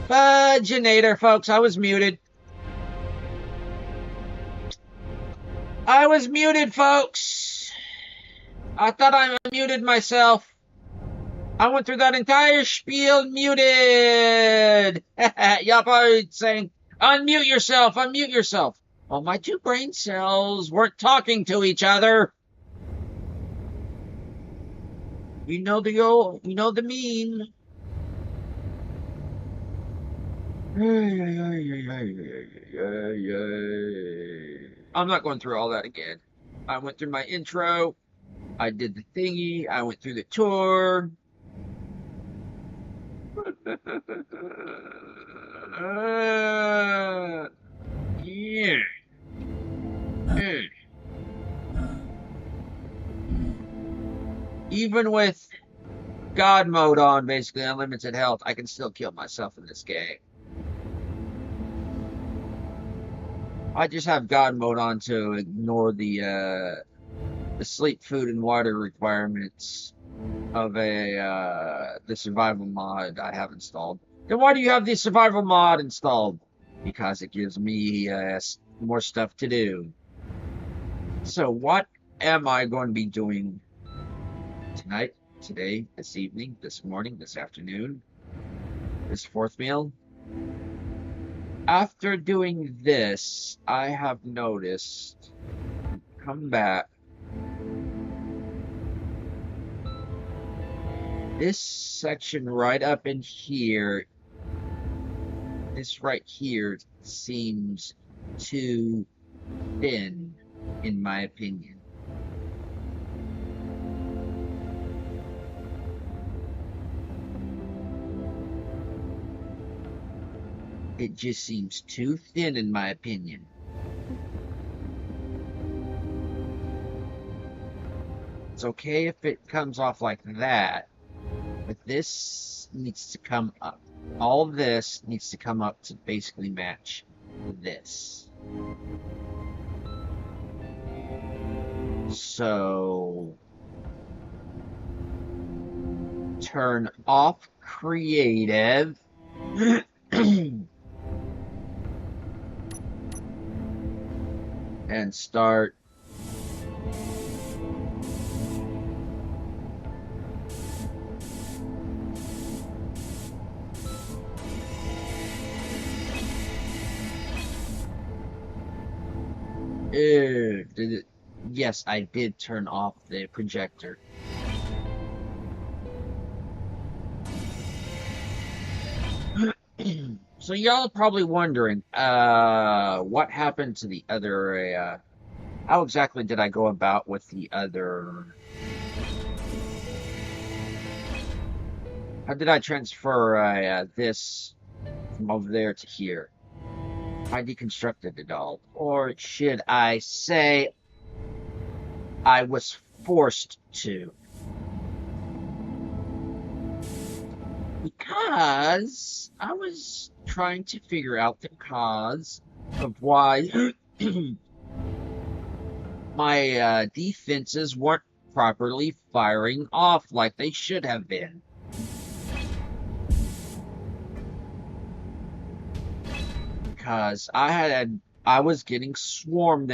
Fudginator, folks. I was muted. I was muted, folks. I thought I muted myself. I went through that entire spiel muted. Y'all probably saying, unmute yourself, unmute yourself. Well, my two brain cells weren't talking to each other. You know the mean. I'm not going through all that again. I went through my intro. I did the thingy. I went through the tour. Yeah. Even with God mode on, basically unlimited health, I can still kill myself in this game. I just have God mode on to ignore the sleep, food, and water requirements of the survival mod I have installed. Then why do you have the survival mod installed? Because it gives me more stuff to do. So what am I going to be doing tonight, today, this evening, this morning, this afternoon, this fourth meal? After doing this, I have noticed, come back, this section right up in here, this right here seems too thin, in my opinion. It just seems too thin, in my opinion. It's okay if it comes off like that, but this needs to come up. All this needs to come up to basically match this. So, turn off creative. And start did it? Yes, I did turn off the projector. So y'all are probably wondering, what happened to the other, how exactly did I go about with the other, how did I transfer, this from over there to here? I deconstructed it all, or should I say, I was forced to. Because I was trying to figure out the cause of why my defenses weren't properly firing off like they should have been. Because I was getting swarmed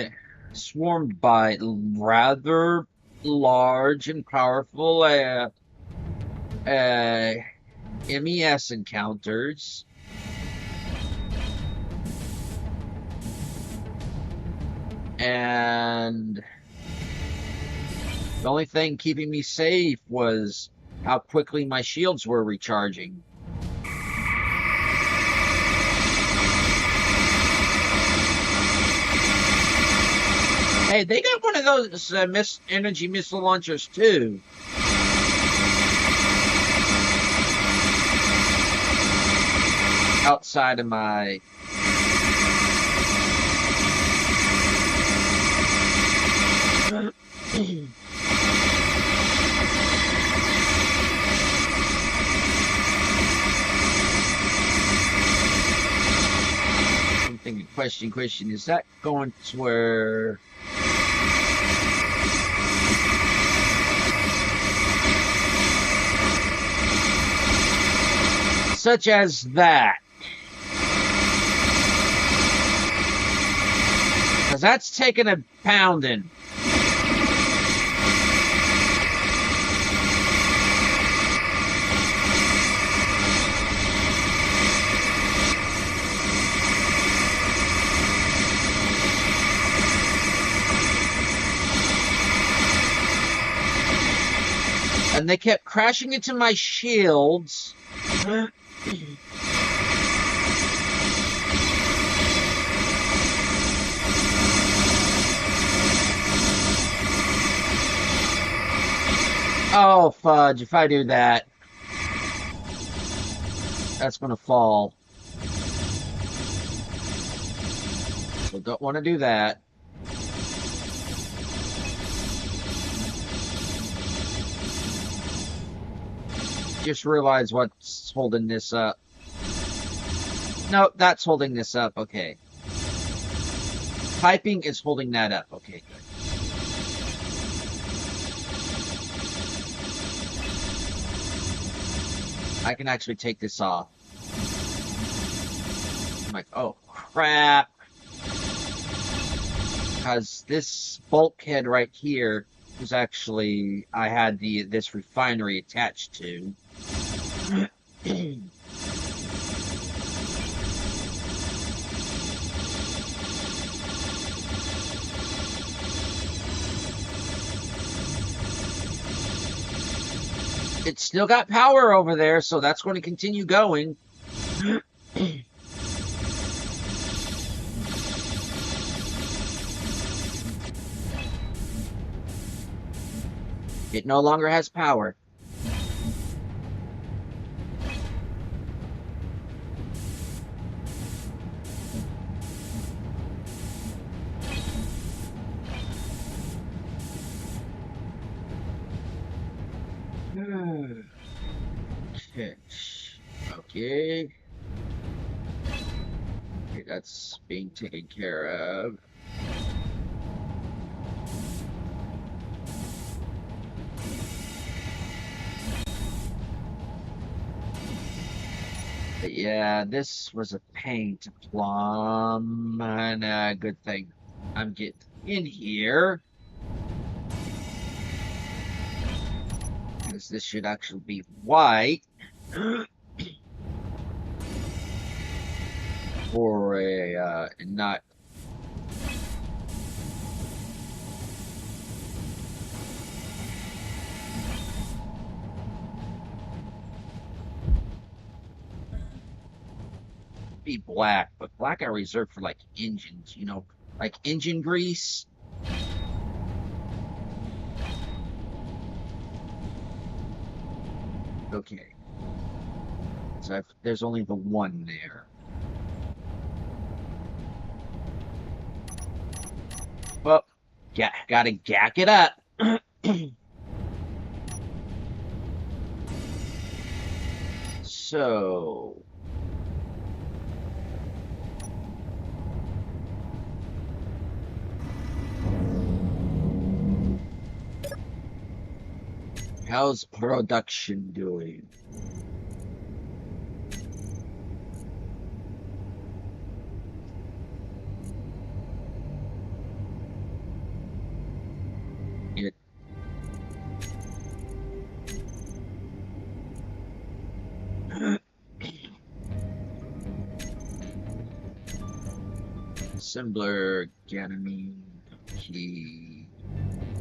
by rather large and powerful MES encounters. And the only thing keeping me safe was how quickly my shields were recharging. Hey, they got one of those energy missile launchers too. Outside of my I'm thinking, question, is that going to where such as that? that's taking a pounding. And they kept crashing into my shields. Oh, fudge, if I do that, that's gonna fall. So don't want to do that. Just realize what's holding this up. No, that's holding this up. Okay. Piping is holding that up. Okay, good. I can actually take this off. I'm like, oh, crap. Because this bulkhead right here was actually, I had this refinery attached to. It's still got power over there, so that's going to continue going. It no longer has power. Okay. Okay, that's being taken care of. But yeah, this was a pain to plumb, and good thing I'm getting in here. Because this should actually be white. For a, not... be black, but black I reserve for like engines, you know, like engine grease. Okay. So there's only the one there. Well, gotta gack it up. So... how's production doing? It assembler, Ganymede, key.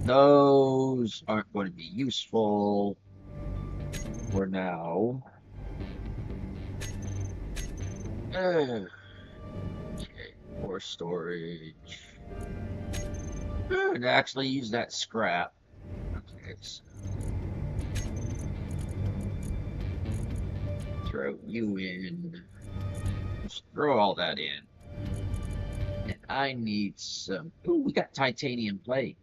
Those aren't going to be useful for now. Okay, more storage. And actually use that scrap. Okay, so throw you in. Just throw all that in. And I need some. Ooh, we got titanium plate.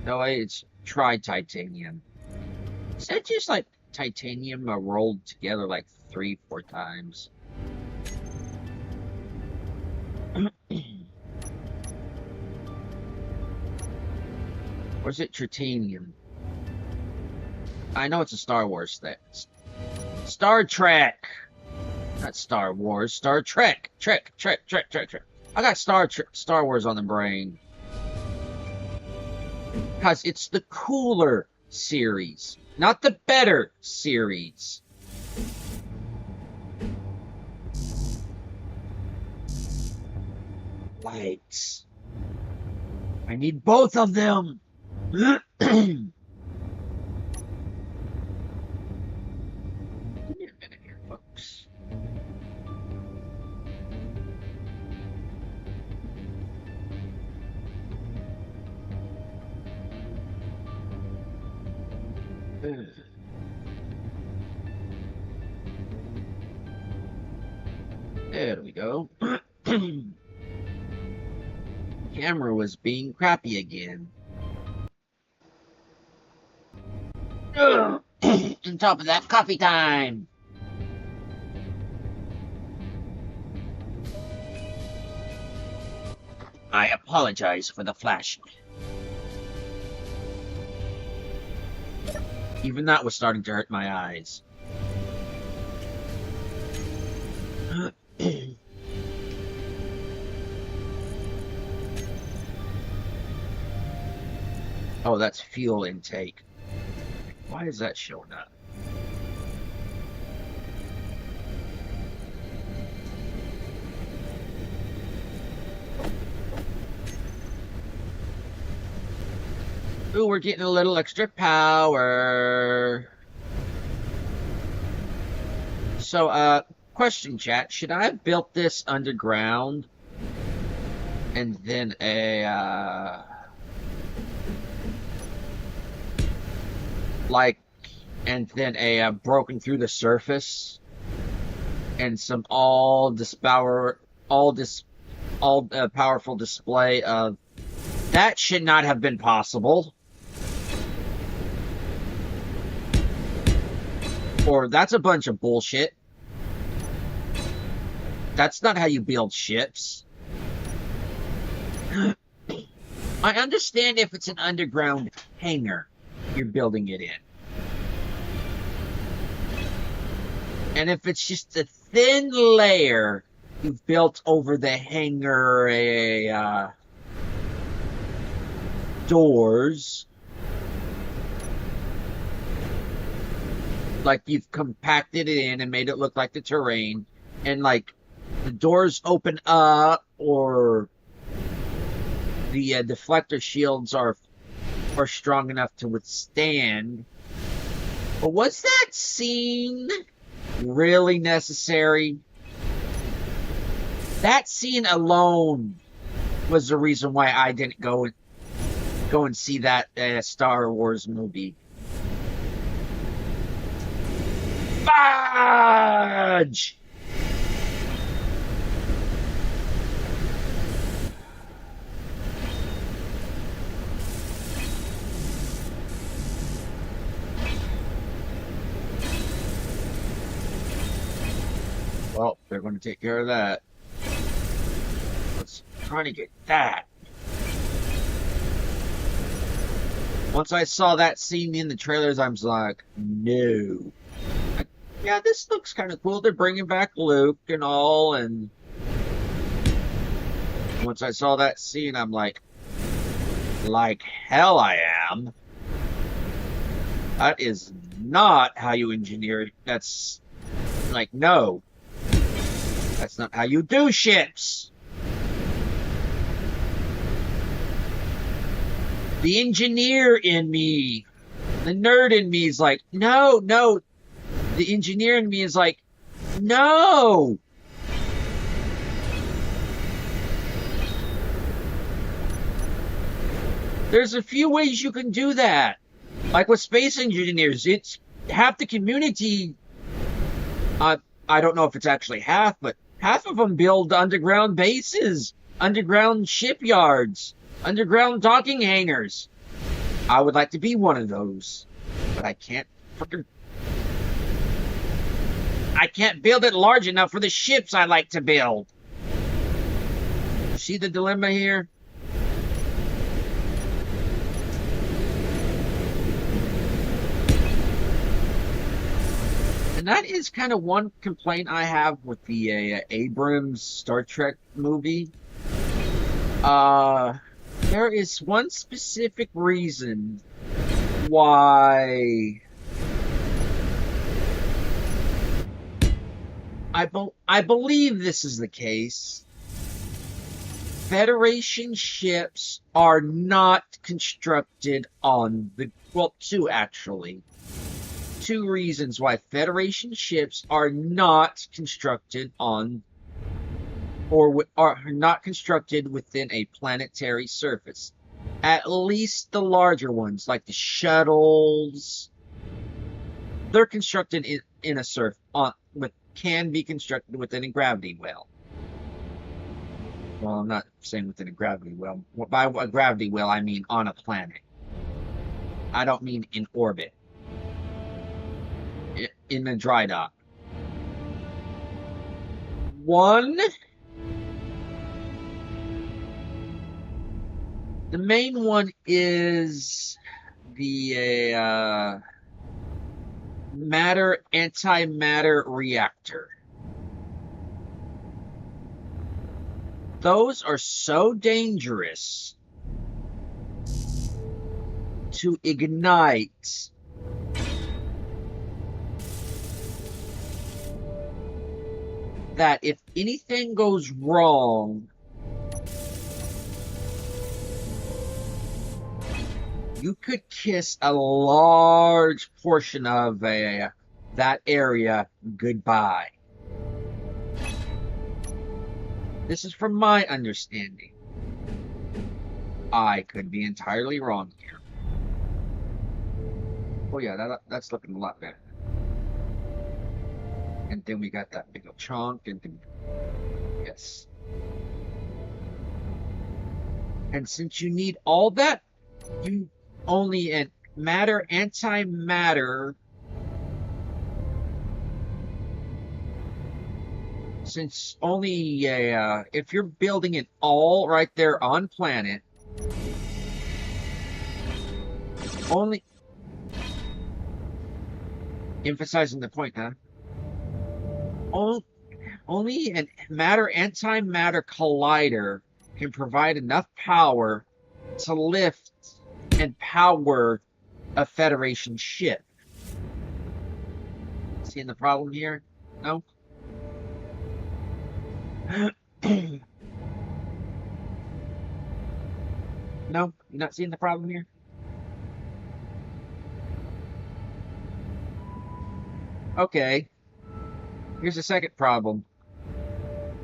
No, it's tri-titanium. Is that just like titanium rolled together like 3-4 times? Or is it tritanium? I know it's a Star Wars thing. Star Trek! Not Star Wars, Star Trek! Trek. I got Star Wars on the brain. Because it's the cooler series, not the better series. Lights. I need both of them. Give me a minute here, folks. There we go. Camera was being crappy again. On top of that, coffee time. I apologize for the flashing. Even that was starting to hurt my eyes. Oh, that's fuel intake. Why is that showing up? Ooh, we're getting a little extra power. So, question chat, should I have built this underground and then broken through the surface and some powerful display of that should not have been possible, or that's a bunch of bullshit. That's not how you build ships. I understand if it's an underground hangar you're building it in. And if it's just a thin layer you've built over the hangar doors, like you've compacted it in and made it look like the terrain, and like the doors open up, or the deflector shields are strong enough to withstand. But was that scene really necessary? That scene alone was the reason why I didn't go and see that Star Wars movie. Fudge! Well, they're going to take care of that. Let's try to get that. Once I saw that scene in the trailers, I was like, no. Yeah, this looks kind of cool. They're bringing back Luke and all, and once I saw that scene, I'm like hell I am. That is not how you engineer it. That's like, no. That's not how you do ships. The engineer in me, the nerd in me is like, no. The engineer in me is like, no. There's a few ways you can do that. Like with space engineers, it's half the community. I don't know if it's actually half, but half of them build underground bases, underground shipyards, underground docking hangars. I would like to be one of those, but I can't build it large enough for the ships I like to build. See the dilemma here? And that is kind of one complaint I have with the Abrams Star Trek movie. Uh, there is one specific reason why I believe this is the case. Federation ships are not constructed on the, well, two actually. Two reasons why Federation ships are not constructed on, or are not constructed within a planetary surface. At least the larger ones, like the shuttles, they're constructed in a can be constructed within a gravity well. Well, I'm not saying within a gravity well. By a gravity well, I mean on a planet. I don't mean in orbit. In a dry dock. The main one is the matter antimatter reactor. Those are so dangerous to ignite that if anything goes wrong, you could kiss a large portion of that area goodbye. This is from my understanding. I could be entirely wrong here. Oh yeah, that's looking a lot better. And then we got that big old chunk, and then, yes. And since you need all that, you only antimatter. Since only if you're building it all right there on planet, only emphasizing the point, huh? Only an antimatter collider can provide enough power to lift and power a Federation ship. Seeing the problem here? No? No? You're not seeing the problem here? Okay. Here's the second problem.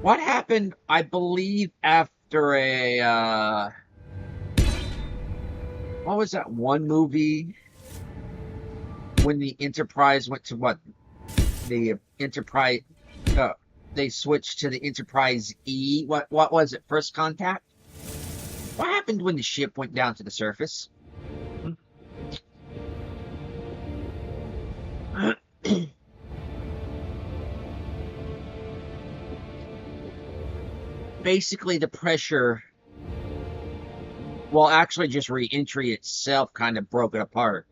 What happened, I believe, after what was that one movie when the Enterprise went to what? The Enterprise, they switched to the Enterprise E. What was it? First Contact? What happened when the ship went down to the surface? Basically, the pressure, well, actually just re-entry itself kind of broke it apart.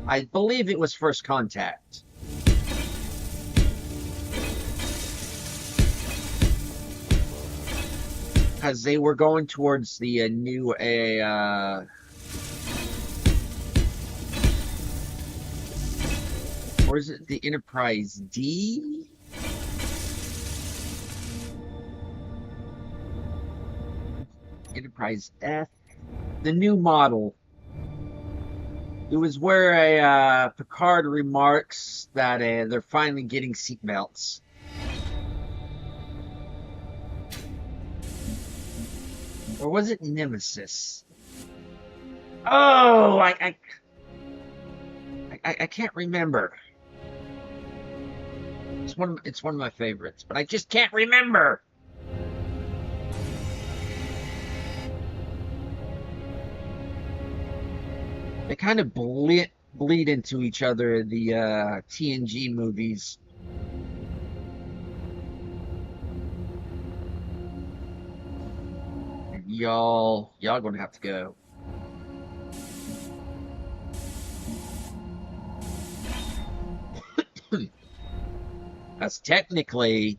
I believe it was First Contact. Because they were going towards the new or is it the Enterprise D? Enterprise F? The new model. It was where Picard remarks that they're finally getting seatbelts. Or was it Nemesis? Oh, I can't remember. It's one of my favorites, but I just can't remember. They kind of bleed into each other, the TNG movies. Y'all gonna have to go. Because technically,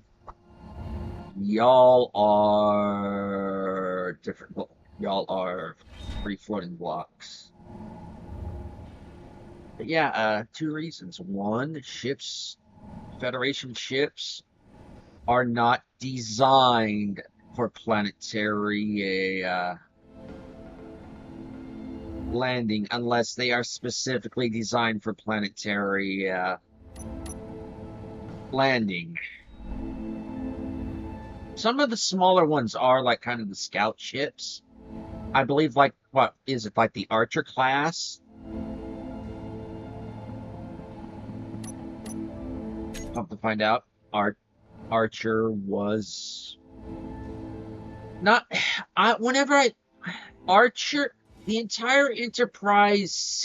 y'all are different. Well, y'all are free floating blocks. But yeah, two reasons. One, Federation ships are not designed for planetary landing unless they are specifically designed for planetary landing. Some of the smaller ones are like kind of the scout ships. I believe like what is it like the Archer class? Come to find out, Archer was not. Archer, the entire Enterprise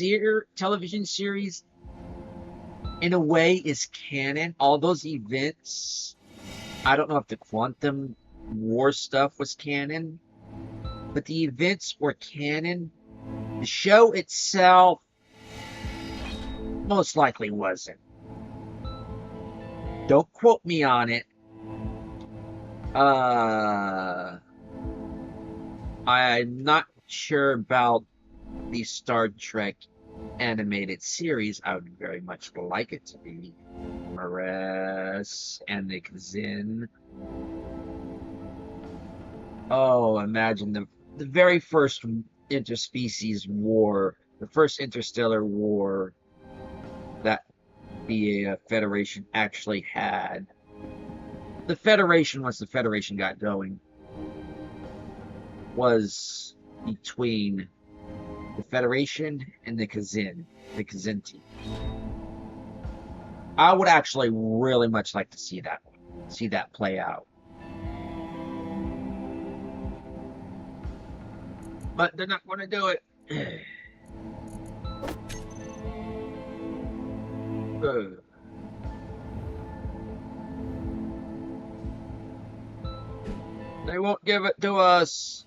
television series, in a way, is canon. All those events. I don't know if the Quantum War stuff was canon, but the events were canon. The show itself most likely wasn't. Don't quote me on it. I'm not sure about the Star Trek animated series. I would very much like it to be Mares and the Kazin. Oh, imagine the very first interspecies war, the first interstellar war that the Federation actually had. The Federation, once the Federation got going, was between the Federation and the Kazinti. I would actually really much like to see that play out. But they're not going to do it. They won't give it to us.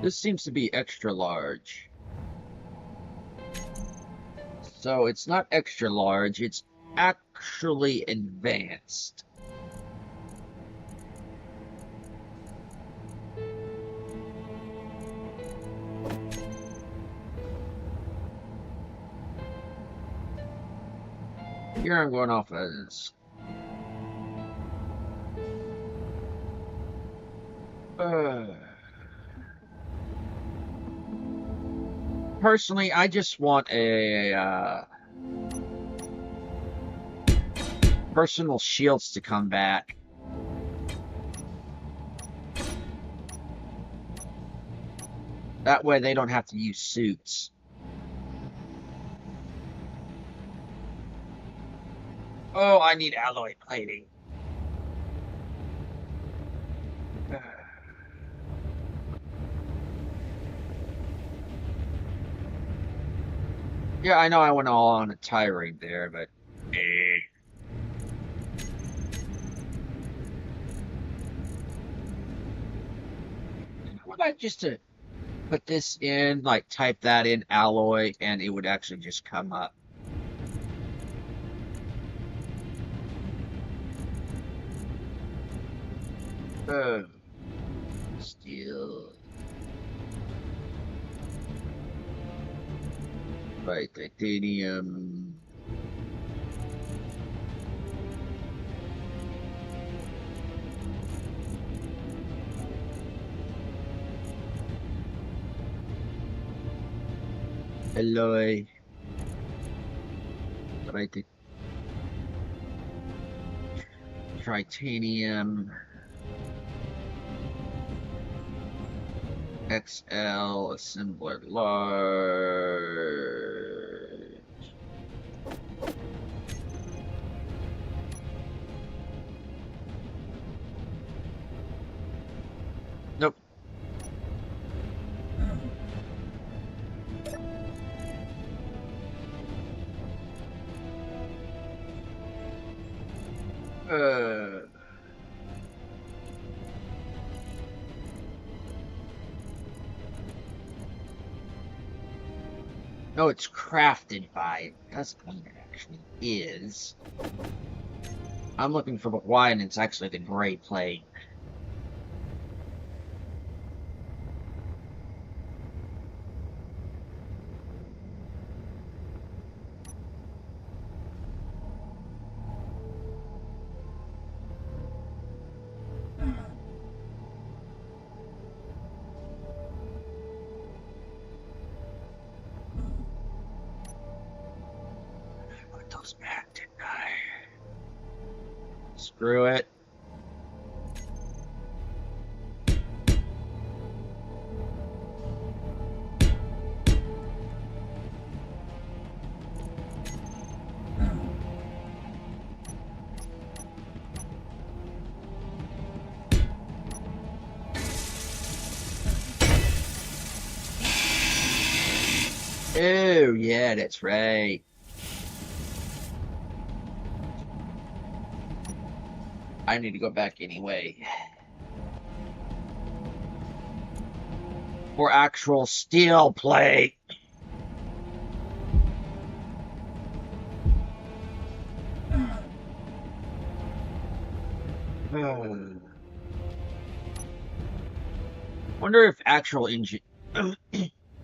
This seems to be extra large. So it's not extra large, it's actually advanced. Here I'm going off as personally, I just want a personal shields to come back. That way they don't have to use suits. Oh, I need alloy plating. Yeah, I know I went all on a tirade there, but What about just to put this in, like type that in alloy, and it would actually just come up. Steel. Right, titanium. Alloy. Right, titanium. XL assembler large. Nope. No, it's crafted by. It doesn't mean it actually is. I'm looking for the Y, and it's actually the Gray Plague. I put those back, didn't I? Screw it. Oh, yeah, that's right. I need to go back anyway. For actual steel plate. Wonder if actual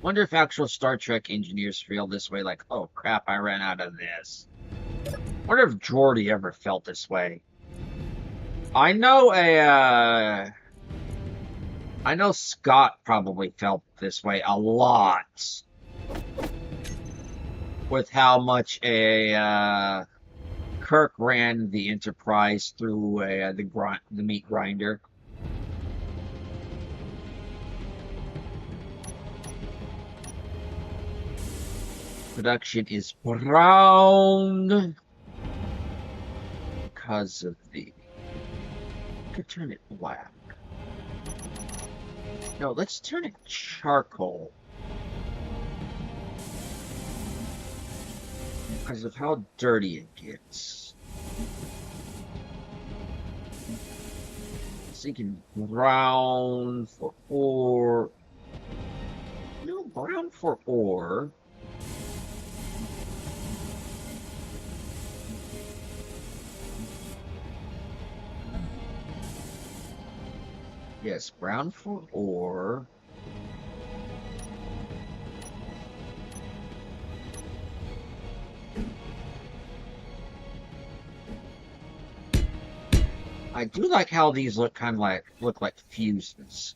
wonder if actual Star Trek engineers feel this way, like, oh crap, I ran out of this. Wonder if Geordi ever felt this way. I know I know Scott probably felt this way a lot with how much Kirk ran the Enterprise through the meat grinder. Production is brown because of the. Could turn it black. No, let's turn it charcoal. Because of how dirty it gets. Thinking brown for ore. No, brown for ore. Yes, brown for ore. I do like how these look kind of like fuses.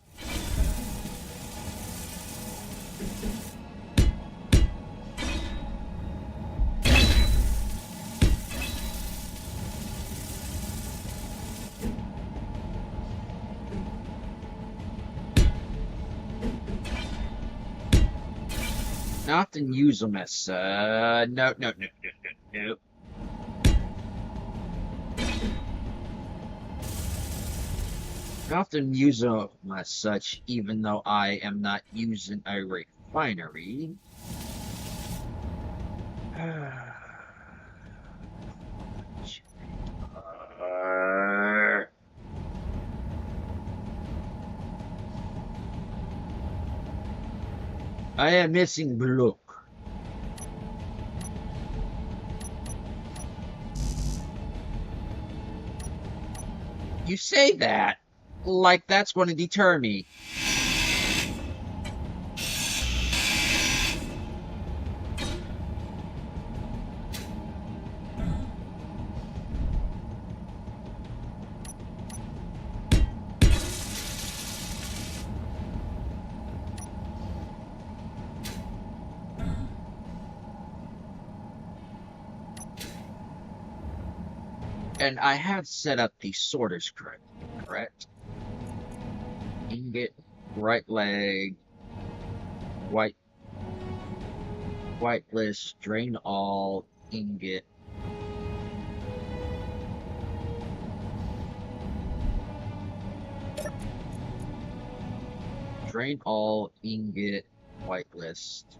I often use them as no. I often use them as such, even though I am not using a refinery. I am missing blue. You say that like that's going to deter me. And I have set up the sorters correct? Ingot, right leg, white list, drain all, ingot. Drain all, ingot, white list.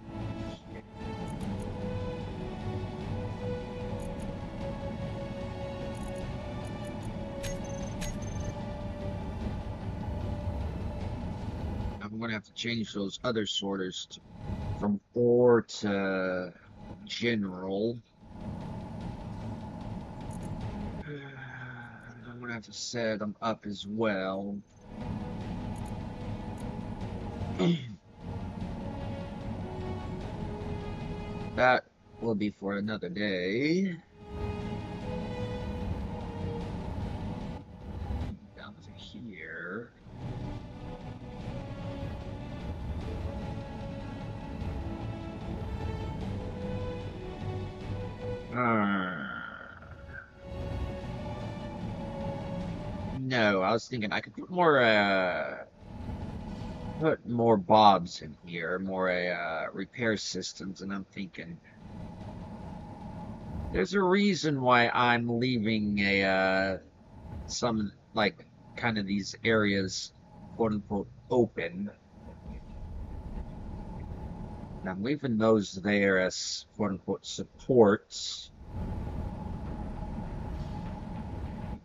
I'm going to have to change those other sorters from ore to general. I'm gonna have to set them up as well. That will be for another day. Down to here. No, I was thinking I could put more bobs in here, more repair systems, and I'm thinking there's a reason why I'm leaving some like kind of these areas quote unquote open. And I'm leaving those there as quote unquote supports.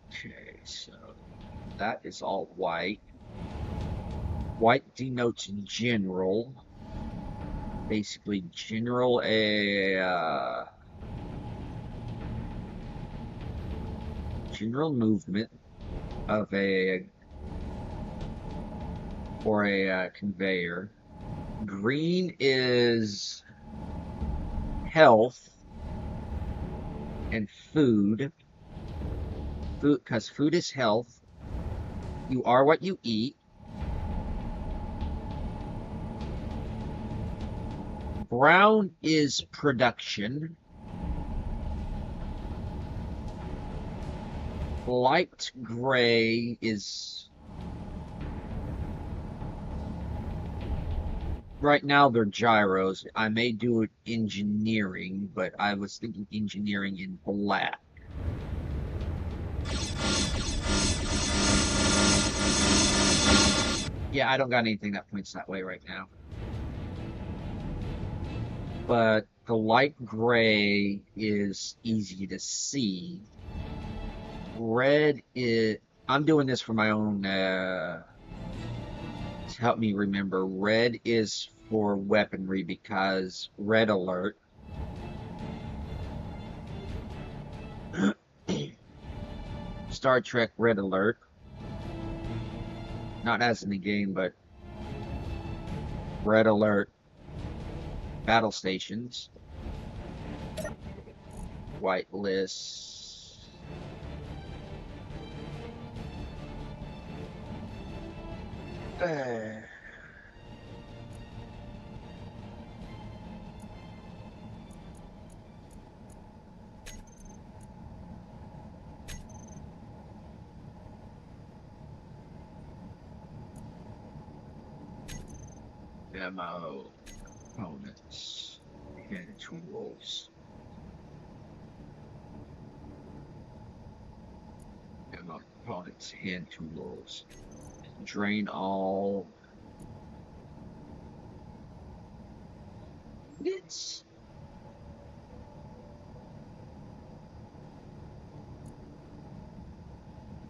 Okay, so that is all white. White denotes general. Basically, general general movement of a conveyor. Green is health and food. Food, because food is health. You are what you eat. Brown is production. Light gray is... Right now they're gyros. I may do it engineering, but I was thinking engineering in black. Yeah, I don't got anything that points that way right now. But the light gray is easy to see. Red is... I'm doing this for my own... to help me remember. Red is for weaponry because red alert. Star Trek red alert. Not as in the game, but red alert. Battle stations. White lists. Demo components and tools. Demo components and tools. Drain all. It's...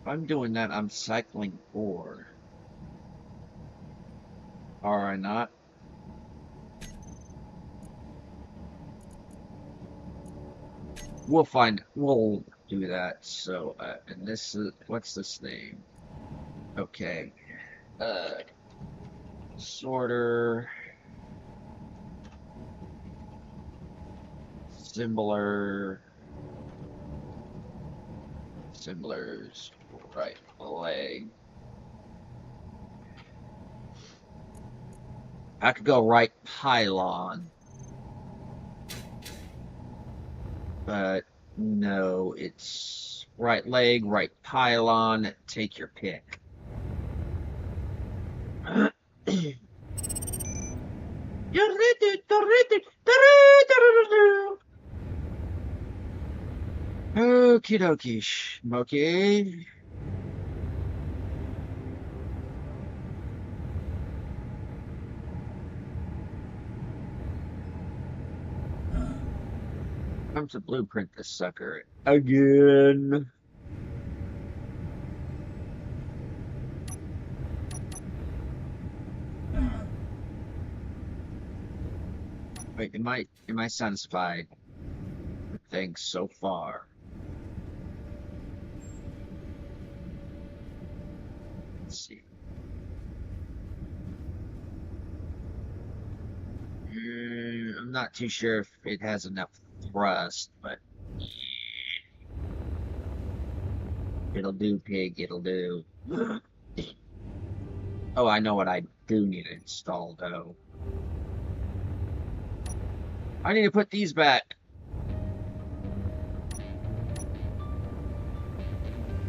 If I'm doing that, I'm cycling ore. Are I not? We'll find. We'll do that. So, and this is... What's this name? Okay. Sorter. Similar. Similars. Right leg. I could go right pylon. But no, it's right leg, right pylon. Take your pick. Okie dokie, Smokey. Time to blueprint this sucker again. Wait, am I satisfied with things so far? Let's see. I'm not too sure if it has enough thrust, but it'll do, pig. It'll do. Oh, I know what I do need to install, though. I need to put these back.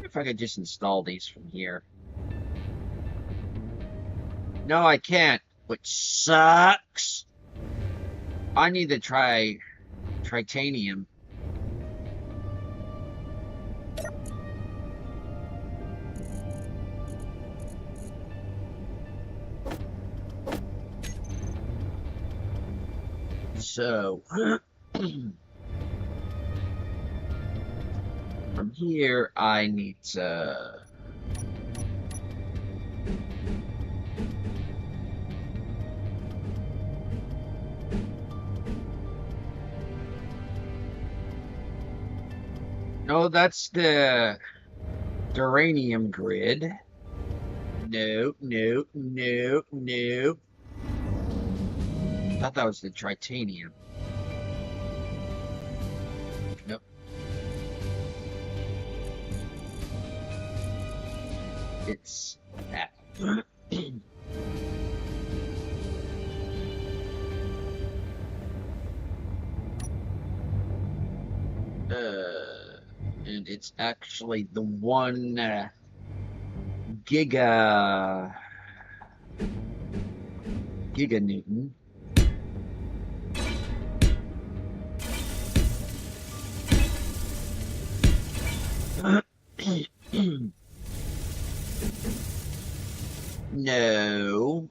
If I could just install these from here. No, I can't, which sucks. I need to try titanium. So, from here, I need to... No, that's the uranium grid. No, no, no, no. I thought that was the titanium. Nope. It's that. And it's actually the one giganewton. No.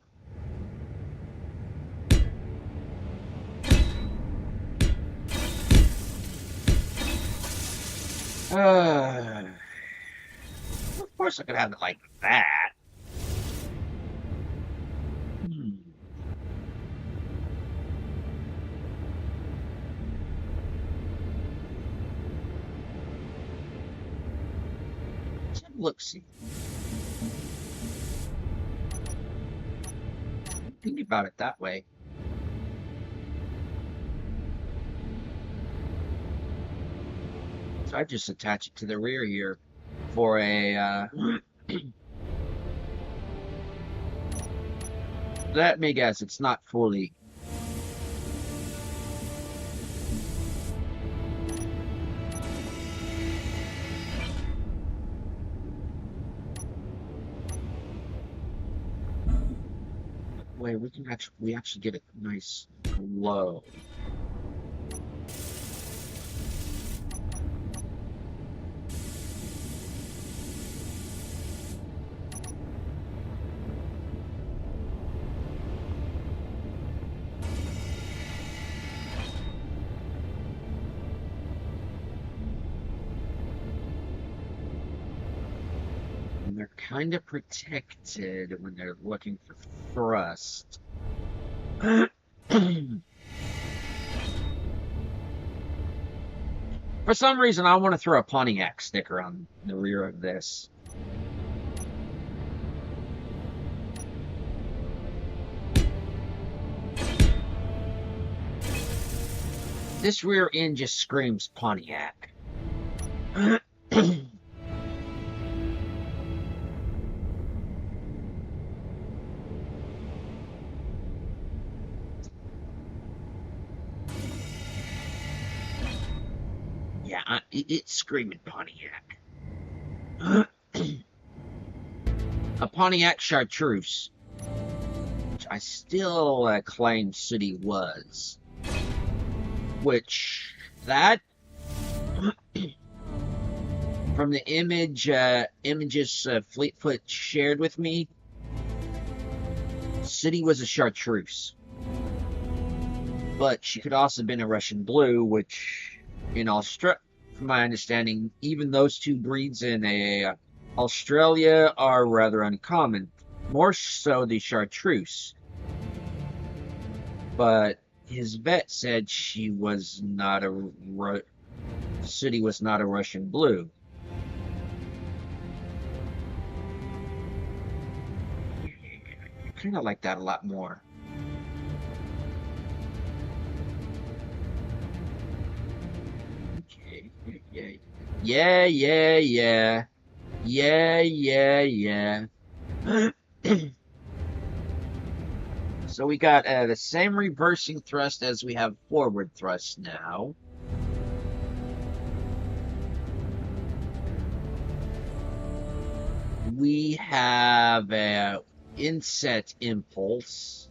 Of course I could have it like that. Look, see. Think about it that way. So I just attach it to the rear here for a let me guess, it's not fully. Wait, we actually get a nice glow. They're kind of protected when they're looking for thrust. For some reason, I want to throw a Pontiac sticker on the rear of this. This rear end just screams Pontiac. Yeah, it's screaming Pontiac. A Pontiac Chartreuse, which I still claim Sootie was. Which, that, from the images Fleetfoot shared with me, Sootie was a Chartreuse. But she could also have been a Russian Blue, which, in Australia, from my understanding, even those two breeds in Australia are rather uncommon. More so the Chartreuse. But his vet said she was not a Sootie was not a Russian blue. I kind of like that a lot more. Okay. Yeah. So we got the same reversing thrust as we have forward thrust now. We have a inset impulse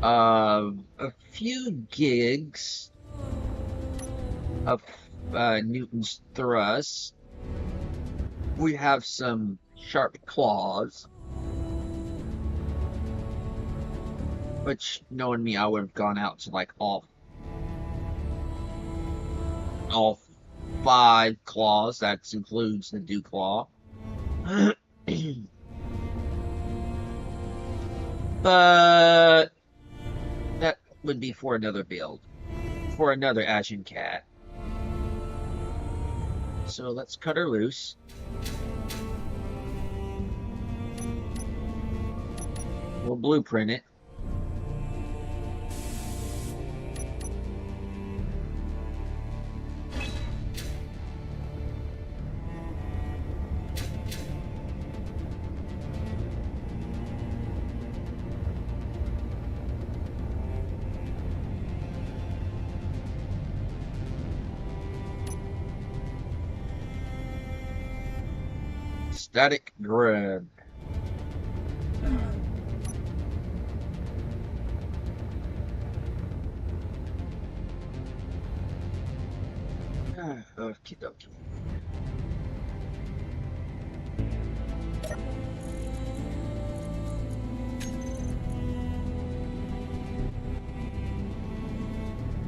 of a few gigs of Newton's thrust. We have some sharp claws, which, knowing me, I would have gone out to like all 5 claws. That includes the dew claw. But that would be for another build, for another Ashen Cat. So let's cut her loose. We'll blueprint it. Static grid. Okie dokie.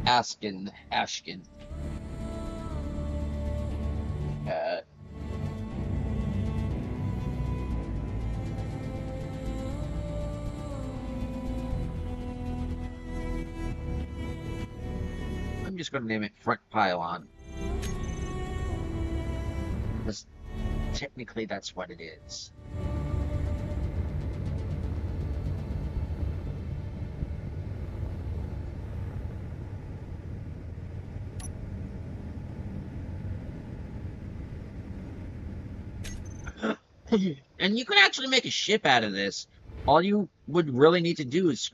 Ashkin. I'm just going to name it Front Pylon. Because technically that's what it is. And you can actually make a ship out of this. All you would really need to do is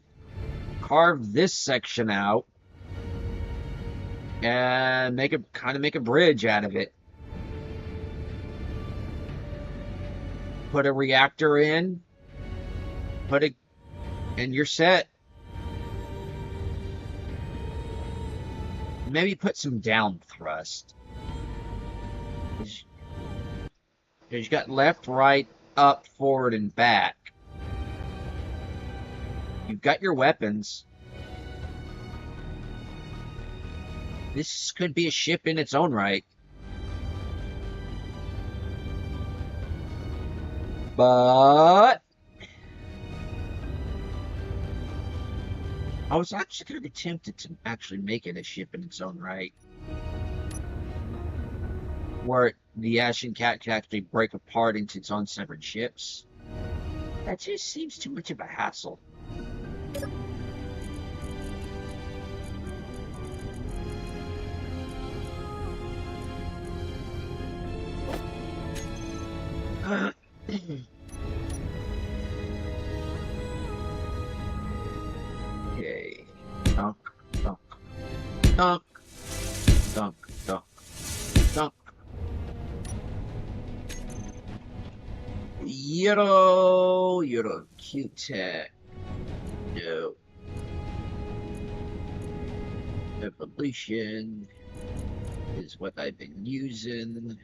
carve this section out and make a bridge out of it. Put a reactor in, and you're set. Maybe put some down thrust. Because you got left, right, up, forward, and back. You've got your weapons. This could be a ship in its own right. But I was actually going to be tempted to actually make it a ship in its own right, where the Ashen Cat can actually break apart into its own separate ships. That just seems too much of a hassle. Okay. Dunk, dunk, dunk, dunk, dunk, dunk. Euro, Q-Tech. No. Evolution is what I've been using.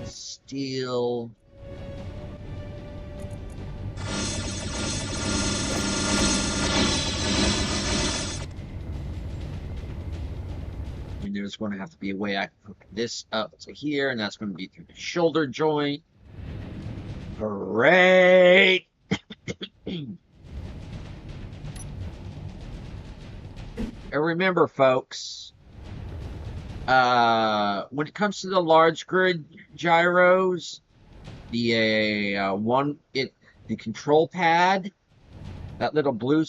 Steel. And there's going to have to be a way I can hook this up to here, and that's going to be through the shoulder joint. Great! And remember, folks, when it comes to the large grid gyros, the control pad, that little blue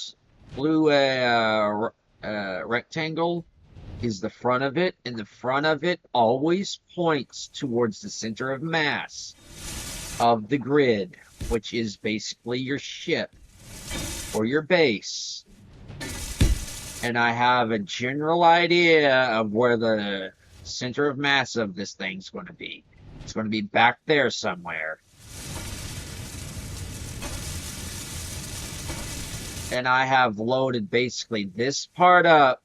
rectangle is the front of it, and the front of it always points towards the center of mass of the grid, which is basically your ship or your base. And I have a general idea of where the center of mass of this thing's going to be. It's going to be back there somewhere. And I have loaded basically this part up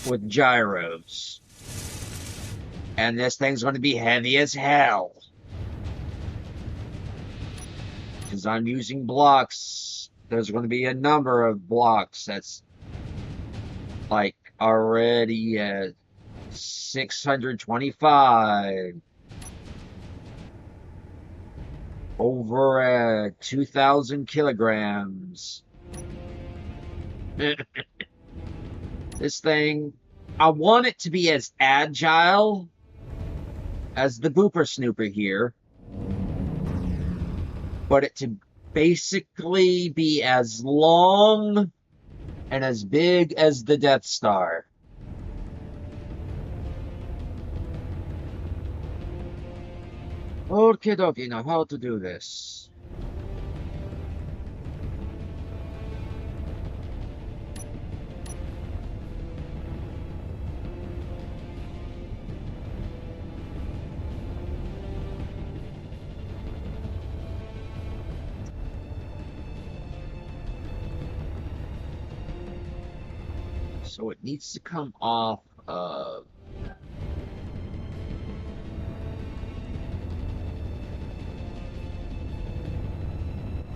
with gyros. And this thing's going to be heavy as hell. Because I'm using blocks. There's going to be a number of blocks that's like already at 625. Over 2,000 kilograms. This thing, I want it to be as agile as the Booper Snooper here, but it to basically be as long and as big as the Death Star. Okie dokie, now how to do this? So it needs to come off of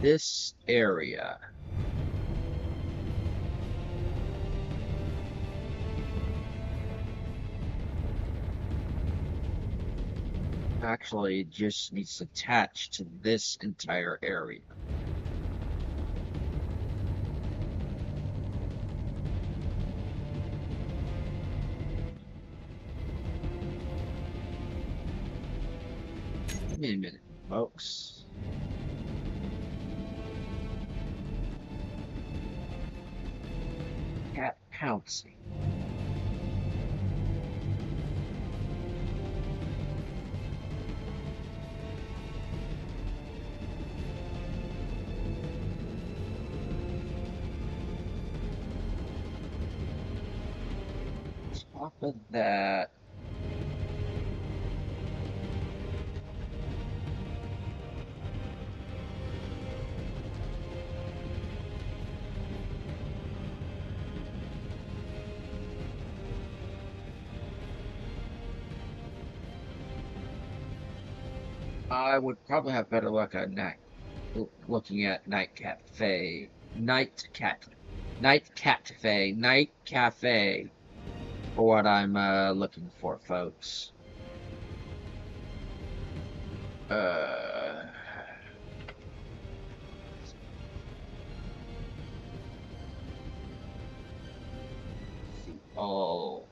this area. Actually, it just needs to attach to this entire area. Give me a minute, folks. Cat pouncing. Top of that. I would probably have better luck at night looking at Night Cafe for what I'm looking for, folks. Oh.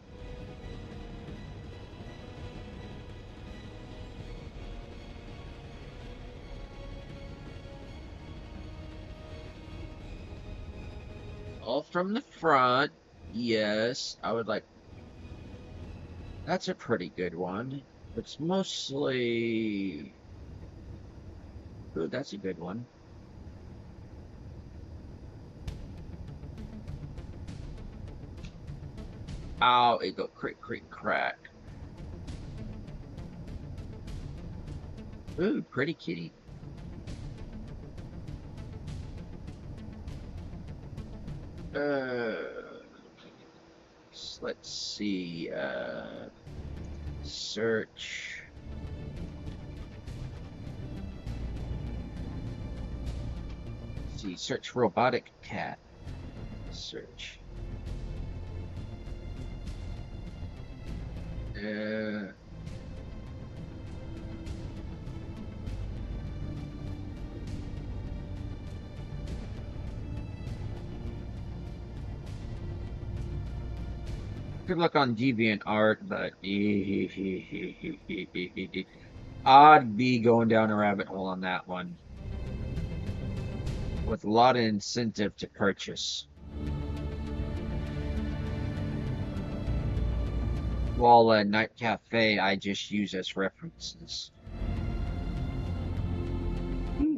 All from the front. Yes, I would like. That's a pretty good one. It's mostly. Ooh, that's a good one. Ow, it go crick, crick, crack. Ooh, pretty kitty. Let's see, search. Let's see, search robotic cat. Search. Uh, Good luck on Deviant Art, but I'd be going down a rabbit hole on that one with a lot of incentive to purchase. While Night Cafe I just use as references.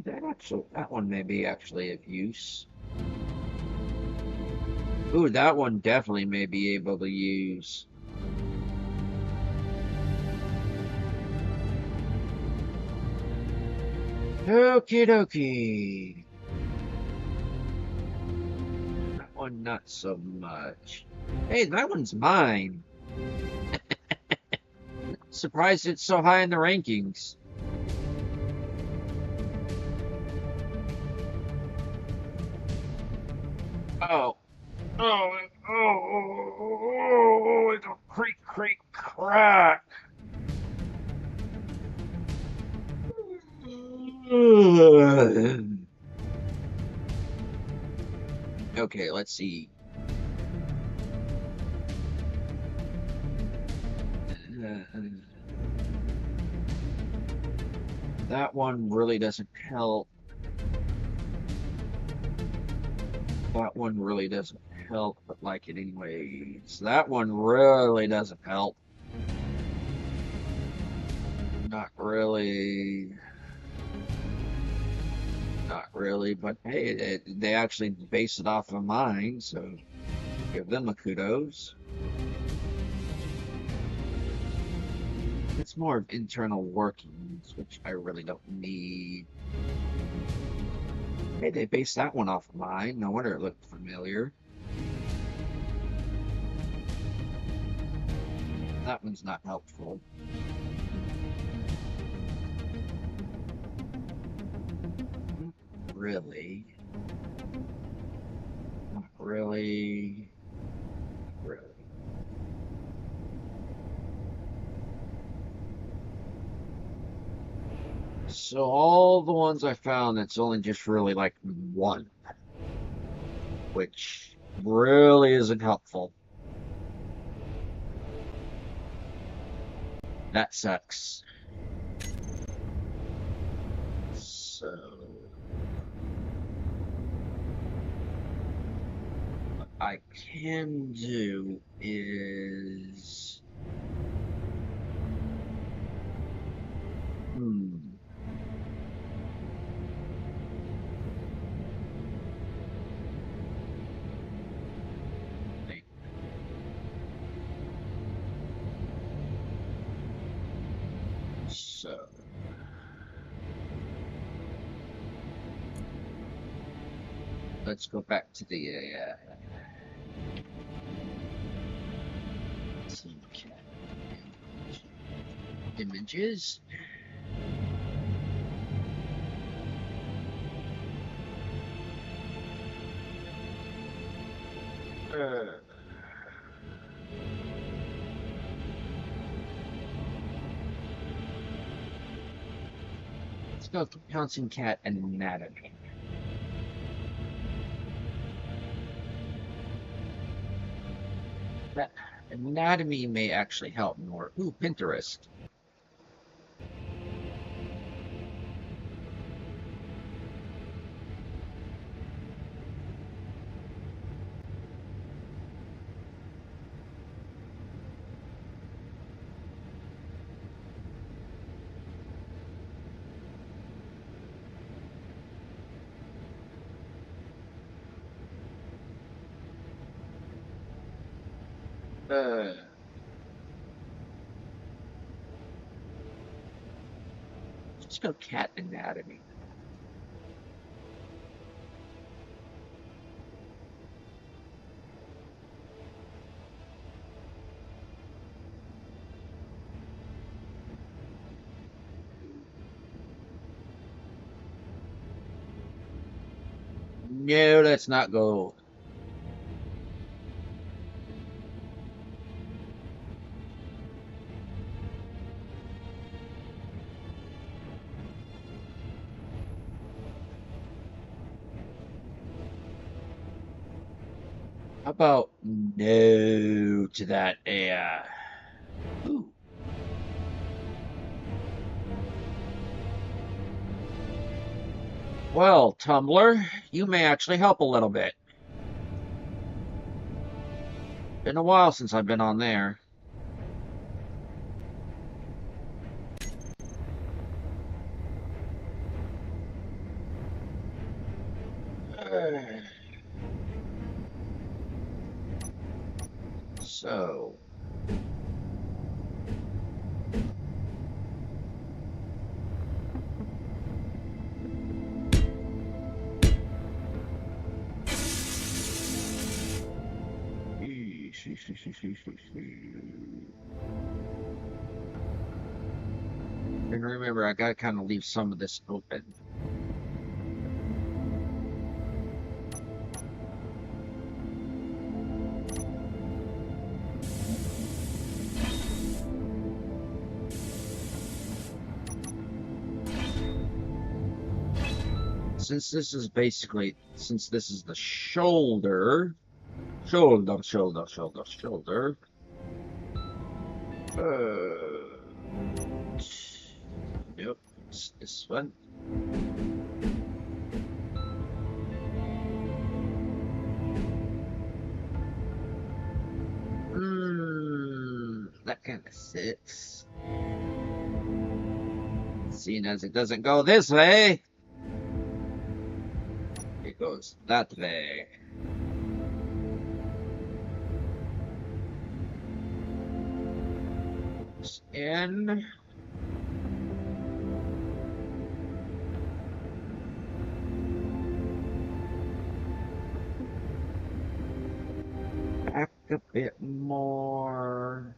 That one may be actually of use. Ooh, that one definitely may be able to use. Okie dokie. That one not so much. Hey, that one's mine. Surprised it's so high in the rankings. Oh. It's a creak, creak, crack. Okay, let's see. That one really doesn't help. That one really doesn't help, but like it anyways. That one really doesn't help. Not really. Not really, but hey, they actually base it off of mine, so give them a kudos. It's more of internal workings, which I really don't need. Hey, they based that one off of mine. No wonder it looked familiar. That one's not helpful. Really? Not really. Really. So all the ones I found, it's only just really like one, which really isn't helpful. That sucks. So what I can do is so let's go back to the images. Let's go to Pouncing Cat Anatomy. That anatomy may actually help more. Ooh, Pinterest. Uh, just go cat anatomy. No, let's not go. How about no to that AI? Ooh. Well, Tumblr, you may actually help a little bit. Been a while since I've been on there. So, and remember, I gotta kind of leave some of this open. Since this is basically, since this is the shoulder, shoulder. Nope, it's this one. That kind of sits. Seeing as it doesn't go this way, it goes that way. In. Back a bit more.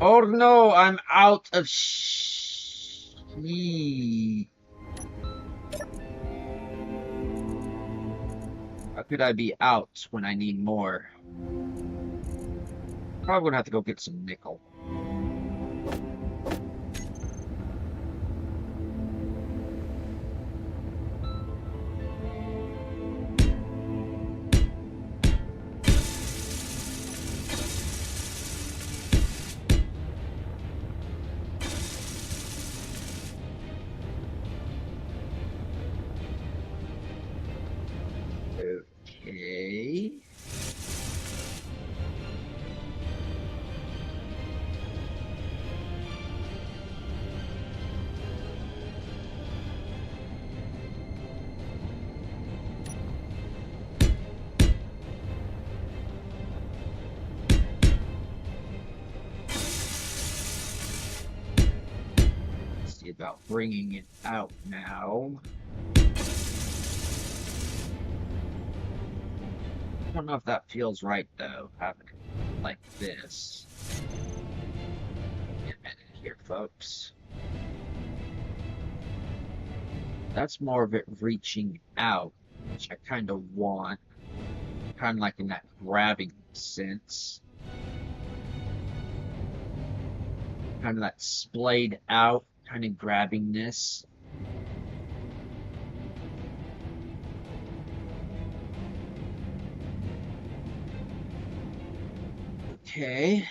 Oh no, I'm out of How could I be out when I need more? Probably gonna have to go get some nickel. Okay. Let's see about bringing it out now. I don't know if that feels right though, having it like this. Get a minute here, folks. That's more of it reaching out, which I kind of want. Kind of like in that grabbing sense. Kind of that splayed out, kind of grabbingness. Okay.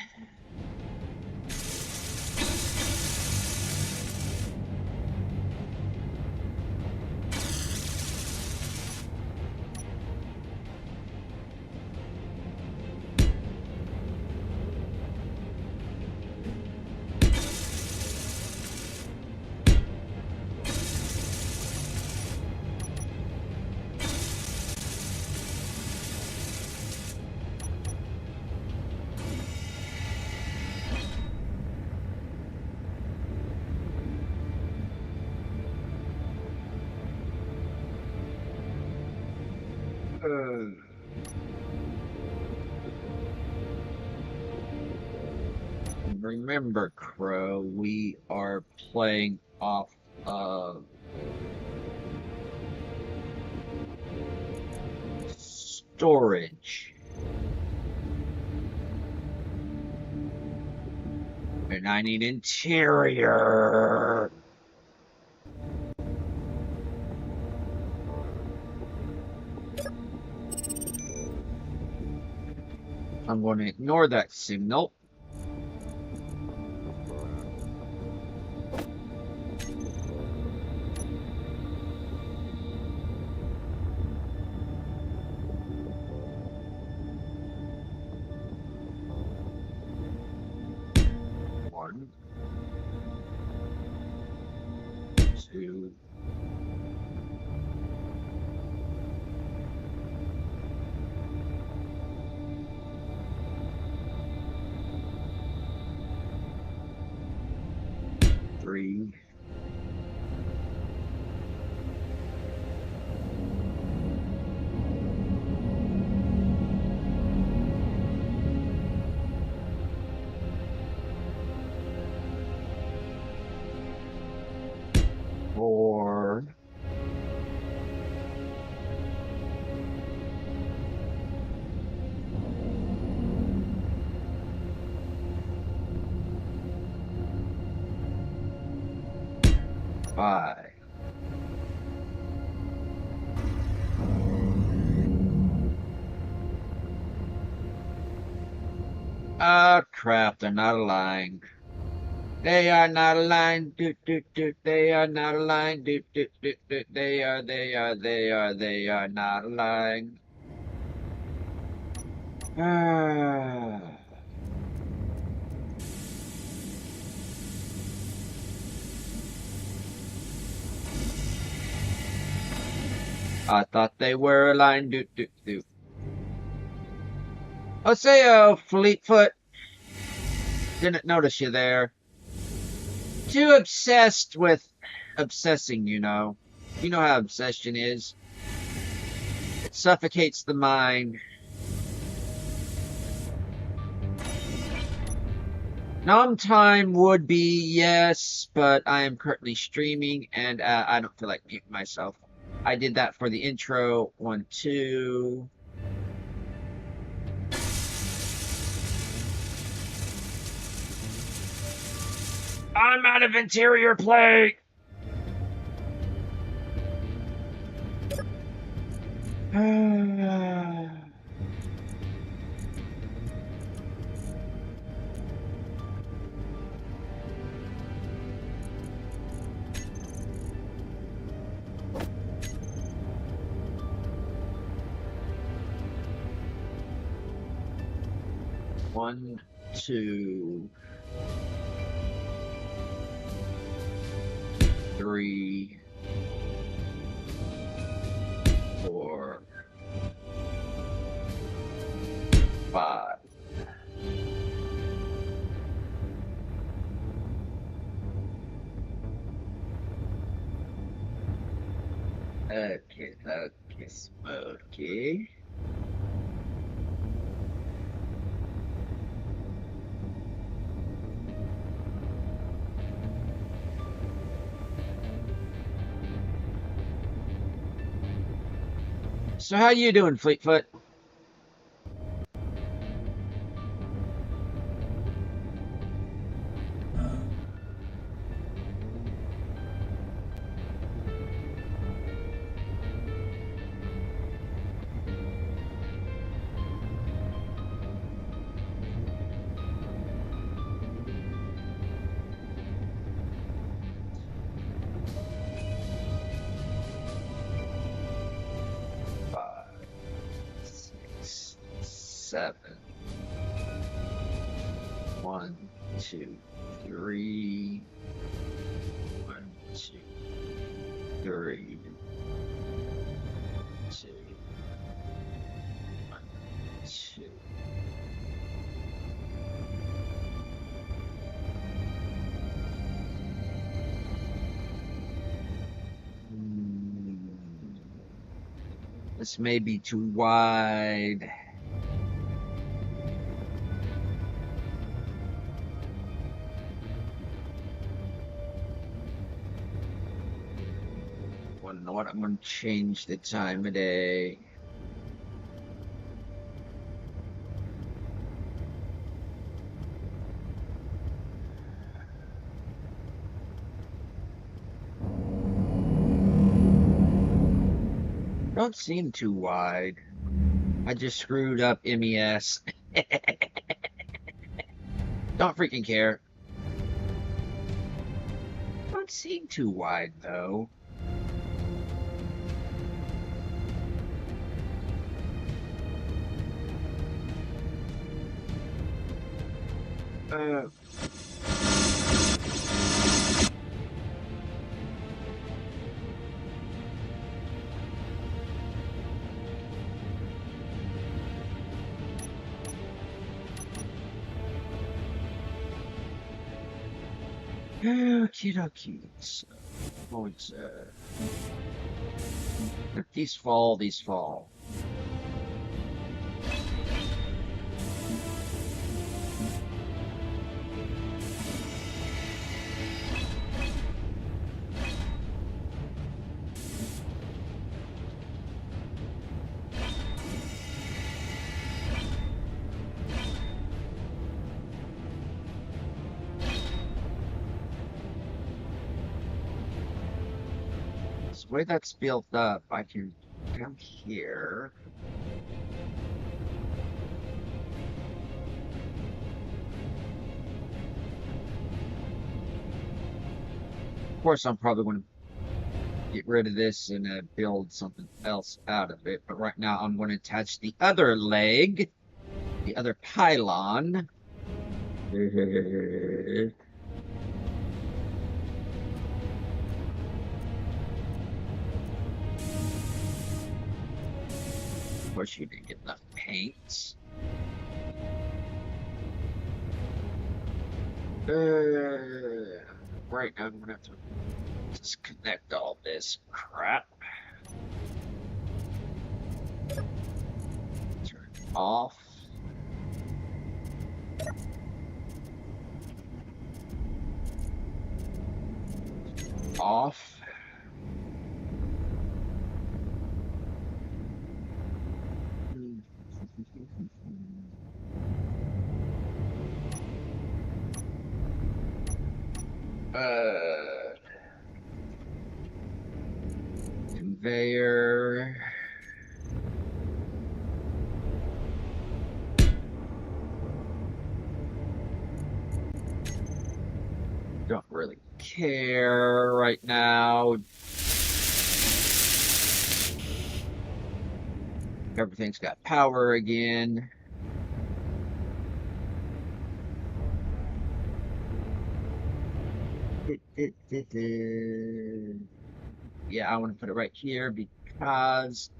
Remember, Crow, we are playing off of storage. And I need interior. I'm going to ignore that signal. One, two, three, four, five. Ah, crap, they're not aligned. They are not aligned. Doot, doot, doot. They are not aligned. Doot, doot, doot, doot. They are not aligned. Ah. I thought they were aligned. Doot, doot, doot. Oh, say, Fleetfoot. Didn't notice you there. Too obsessed with obsessing, you know. You know how obsession is. It suffocates the mind. Numb time would be yes, but I am currently streaming and I don't feel like muting myself. I did that for the intro. 1, 2. I'm out of interior plate. One, two, three, four, five. Okay, okay. So how you doing, Fleetfoot? Five, 6, 7. 1, 2, 3. 1, 2, 3. 2. 1, 2. This may be too wide. You know what? I'm going to change the time of day. Don't seem too wide. I just screwed up MES. Don't freaking care. Don't seem too wide, though. Uh, Okie dokie. So, if these fall, these fall. So the way that's built up, I can come here. Of course, I'm probably going to get rid of this and build something else out of it. But right now, I'm going to attach the other leg, the other pylon. Of course, you didn't get enough paint. Right now, I'm gonna have to disconnect all this crap. Turn it off. Off. Conveyor. Don't really care right now. Everything's got power again. Yeah, I want to put it right here because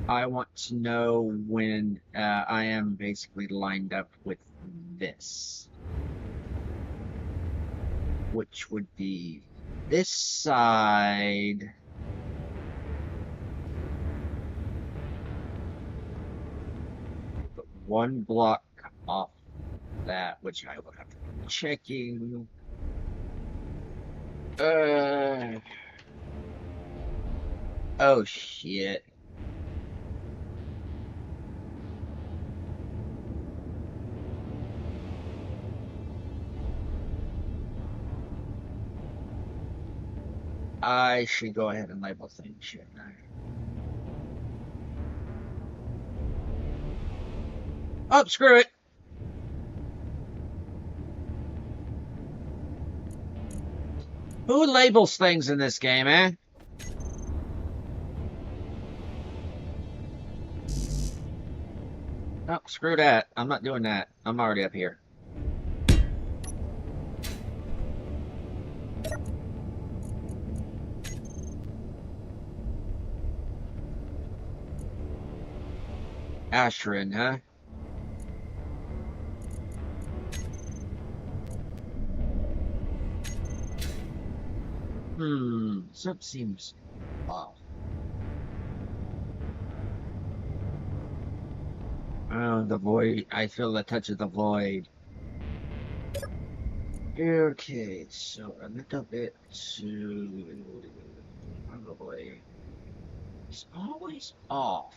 I want to know when I am basically lined up with this, which would be this side. But one block off that, which I will have to be checking. Oh shit. I should go ahead and label things, shouldn't I? Oh, screw it. Who labels things in this game, eh? Oh, screw that. I'm not doing that. I'm already up here. Ashrin, huh? Something seems off. Oh, the void. I feel the touch of the void. Okay, so a little bit to probably. It's always off.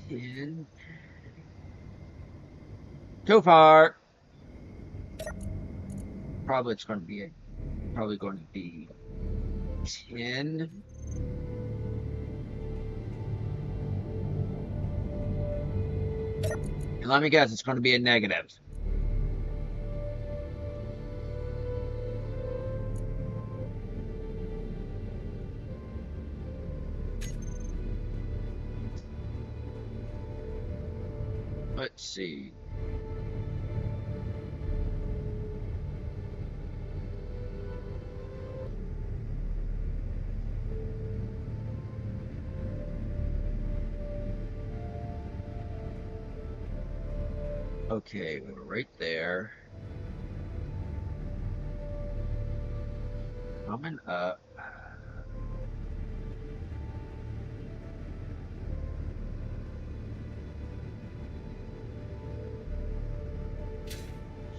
Ten. Too far. Probably it's going to be probably going to be 10. And let me guess, it's going to be a negative. Let's see. Okay, we're right there. Coming up.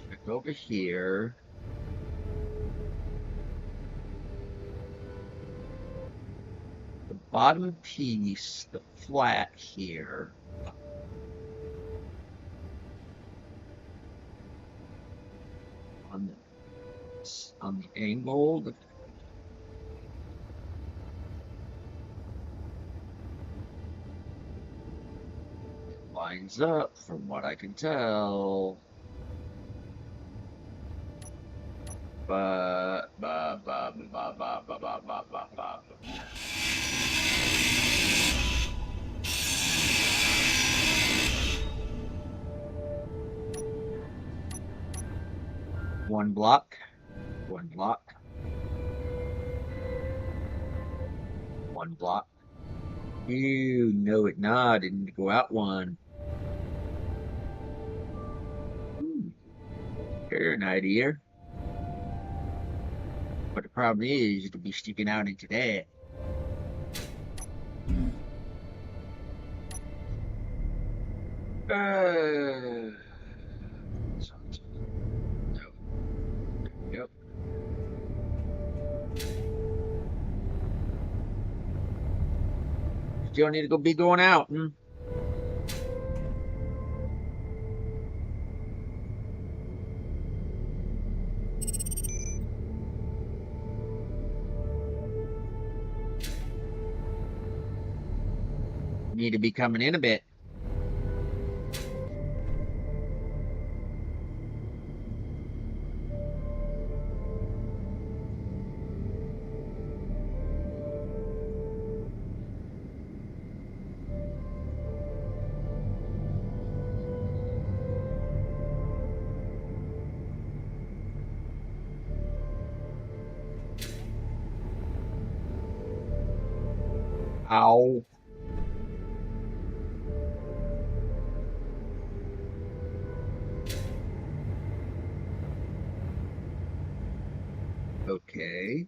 Check over here. The bottom piece, the flat here. On the angled. It lines up from what I can tell. But one block, one block, one block. You know it not, didn't go out one. Here's an idea. But the problem is it'll be sticking out into that. Yep. Still need to be going out. Need to be coming in a bit. Ow. Okay.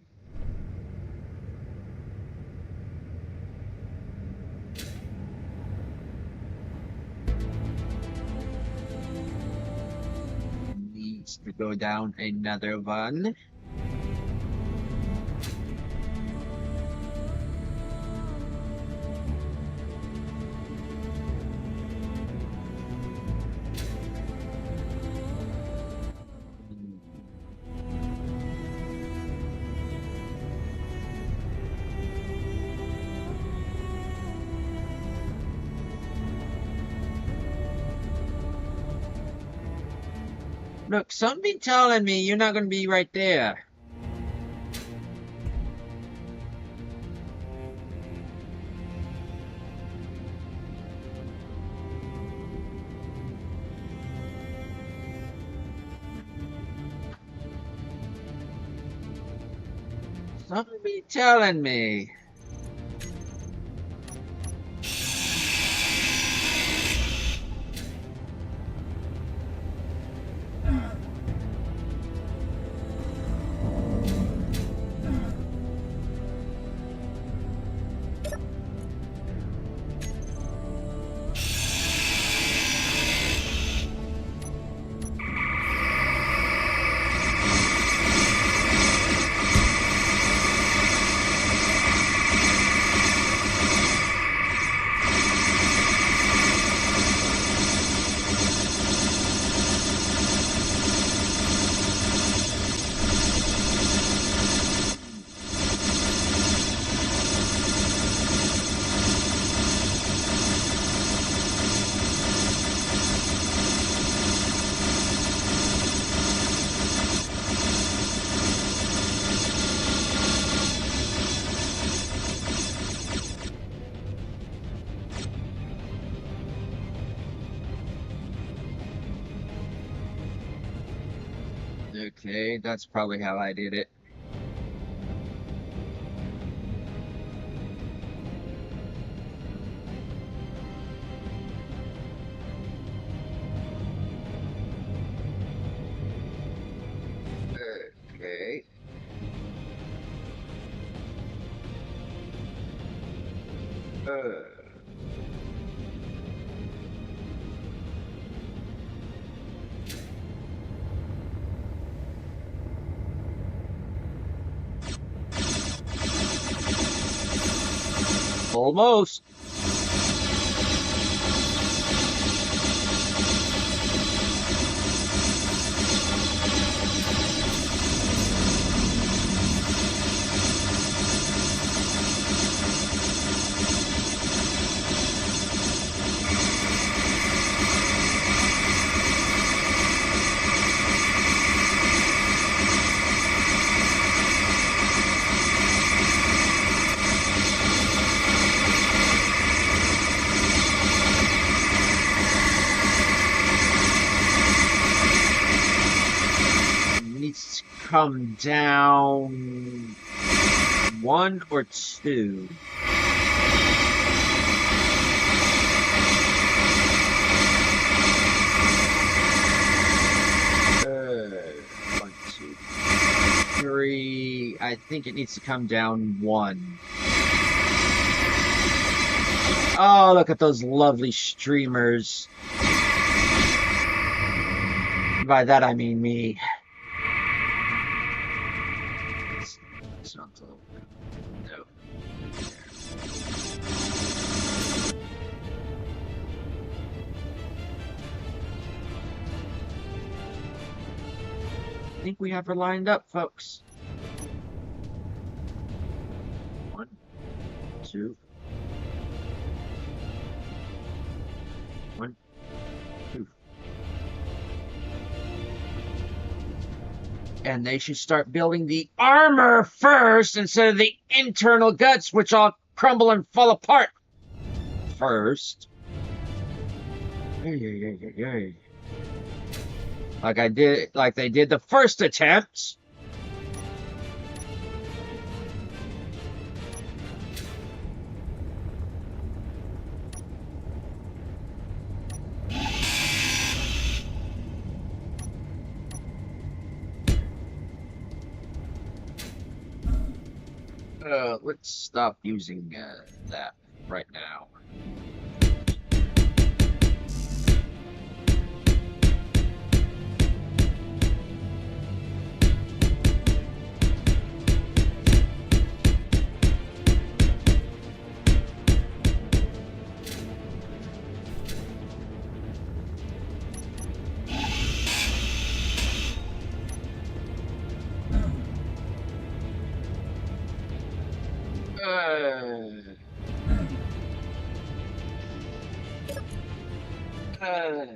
Needs to go down another one. Look, something telling me you're not going to be right there. Something telling me. Okay, that's probably how I did it. Okay. Uh, Almost. Needs to come down one or two. One, two, three. I think it needs to come down one. Oh, look at those lovely streamers. By that I mean me. It's not the no. I think we have her lined up, folks. One, two. One, two. And they should start building the armor first instead of the internal guts, which all crumble and fall apart first. Like they did the first attempt. Let's stop using that right now. Uh, uh,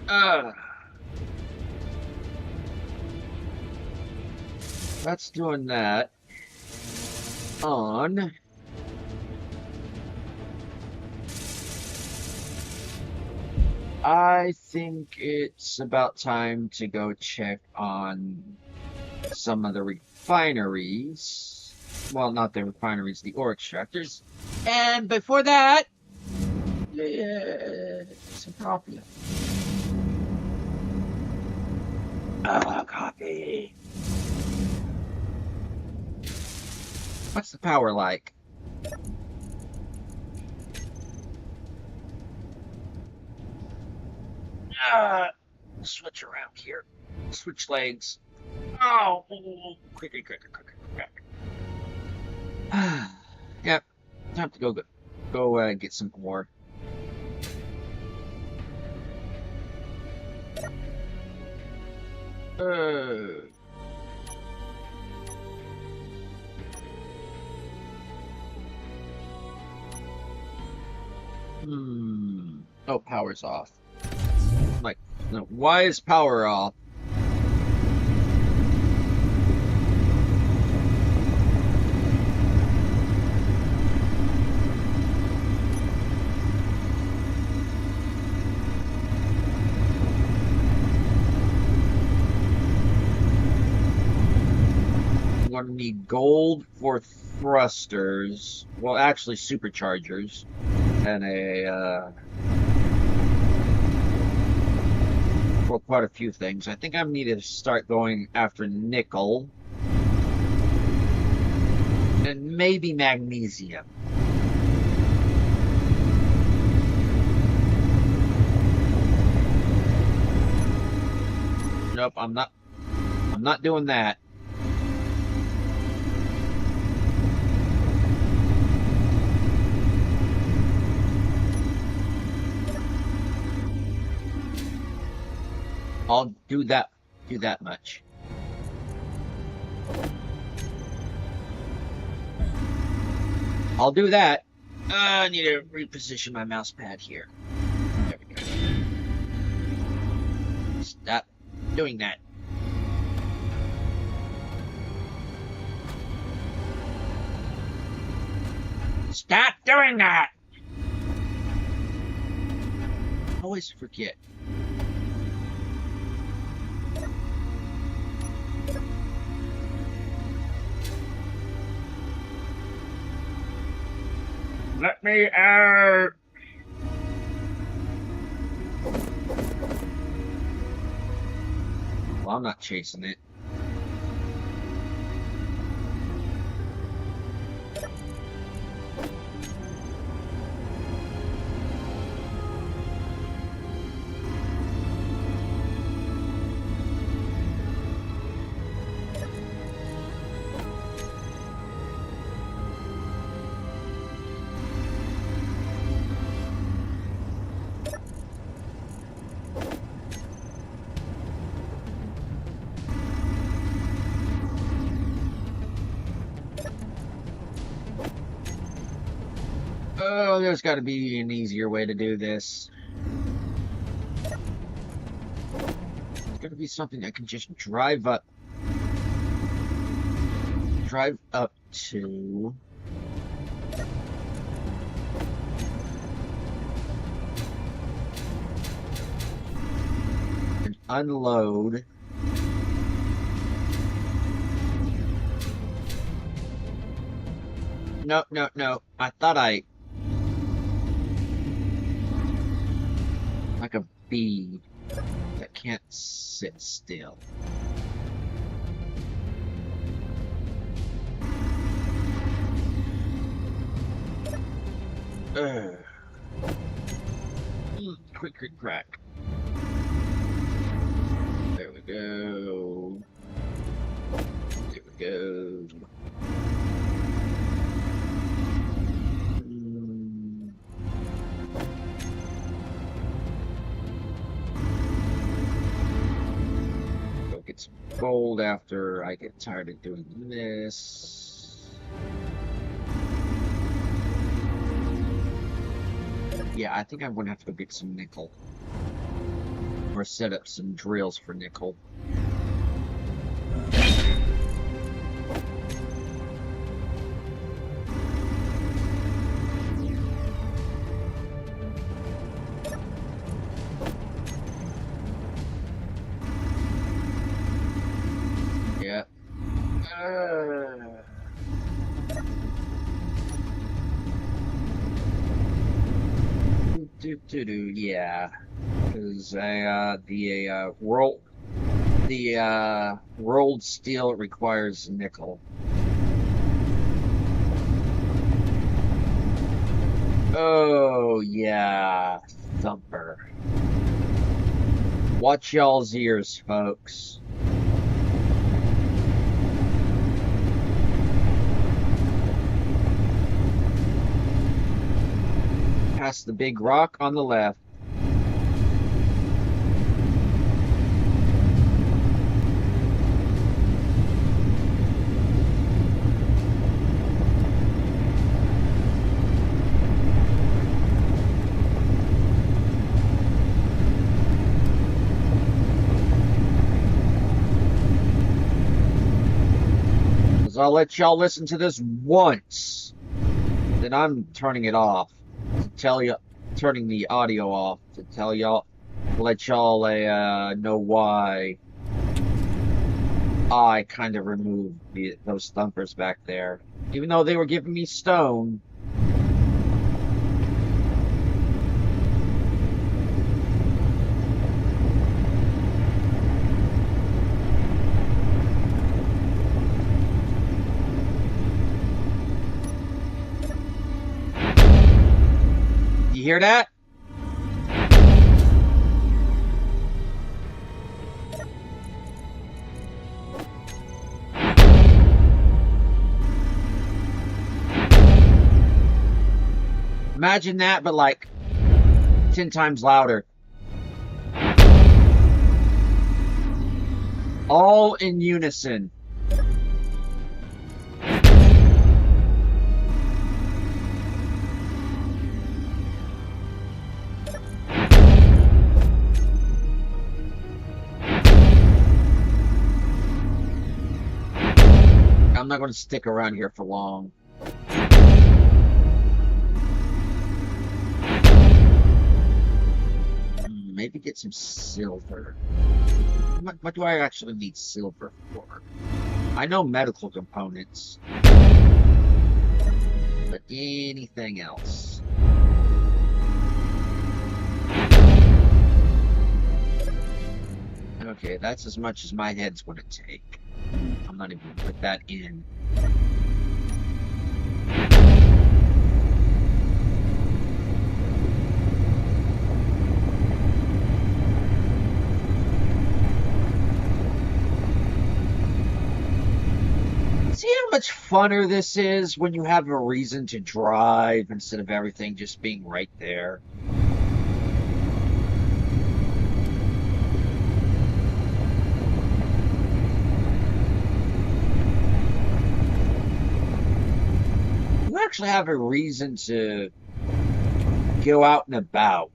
uh, that's doing that on. I think it's about time to go check on some of the refineries. Well, not the refineries, the ore extractors. And before that, some coffee. Coffee. What's the power like? Switch around here. Switch legs. Oh, quick. Yep, time to go get some more. Uh, hmm. Oh, power's off. Like, no, why is power off? I'm going to need gold for thrusters. Well, actually, superchargers. And for quite a few things. I think I need to start going after nickel. And maybe magnesium. Nope, I'm not doing that. I'll do that much. I'll do that. I need to reposition my mouse pad here. There we go. Stop doing that. Stop doing that! I always forget. Let me out! Well, I'm not chasing it. Oh, there's got to be an easier way to do this. There's got to be something I can just drive up to. And unload. No, no, no. I thought like a bee that can't sit still. Quick, quick, crack. There we go. There we go. Get some gold after I get tired of doing this. Yeah, I think I'm gonna have to go get some nickel. Or set up some drills for nickel. Yeah. Yeah. Because the rolled steel requires nickel. Oh yeah, thumper. Watch y'all's ears, folks. Past the big rock on the left. So I'll let y'all listen to this once. Then I'm turning it off to tell you, turning the audio off to tell y'all, let y'all know why I kind of removed those thumpers back there, even though they were giving me stone. You hear that? Imagine that, but like 10 times louder. All in unison. I'm not going to stick around here for long. Maybe get some silver. What do I actually need silver for? I know medical components. But anything else? Okay, that's as much as my head's going to take. I'm not even going to put that in. See how much funner this is when you have a reason to drive instead of everything just being right there. You actually have a reason to go out and about,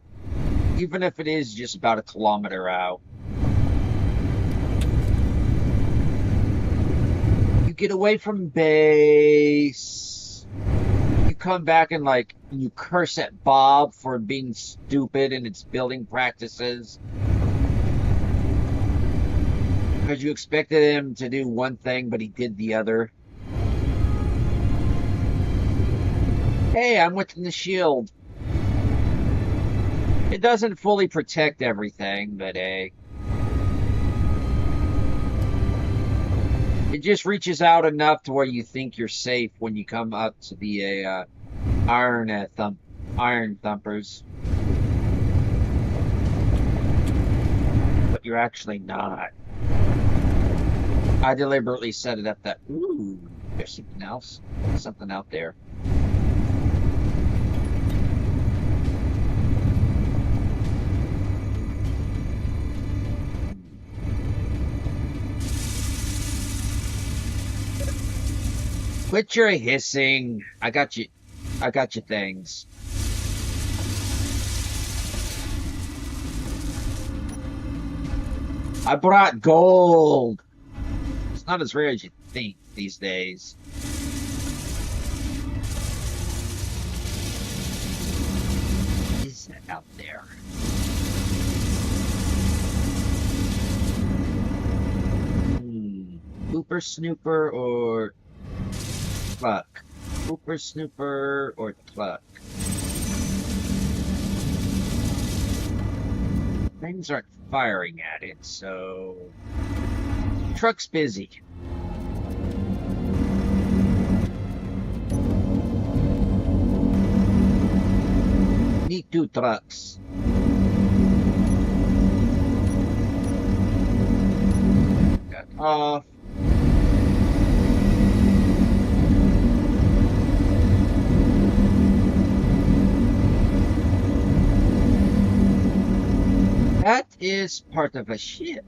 even if it is just about a kilometer out. Get away from base. You come back and like you curse at Bob for being stupid in its building practices because you expected him to do one thing but he did the other. Hey, I'm within the shield. It doesn't fully protect everything, but hey. It just reaches out enough to where you think you're safe when you come up to the iron thumpers, but you're actually not. I deliberately set it up that ooh, there's something else, something out there. Quit your hissing. I got you. I got you things. I brought gold. It's not as rare as you think these days. What is that out there? Hooper Snooper or Cluck? Hooper Snooper or Cluck? Things aren't firing at it, so truck's busy. Need 2 trucks. Got off. That is part of a ship.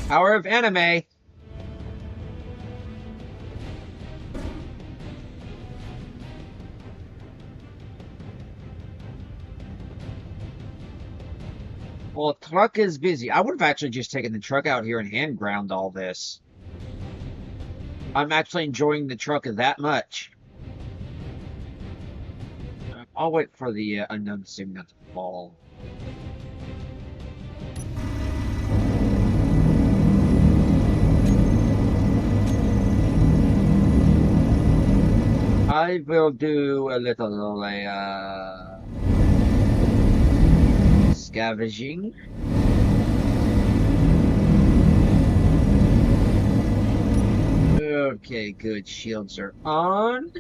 Power of anime. Well, truck is busy. I would have actually just taken the truck out here and hand ground all this. I'm actually enjoying the truck that much. I'll wait for the unknown signal to fall. I will do a little scavenging. Okay, good. Shields are on.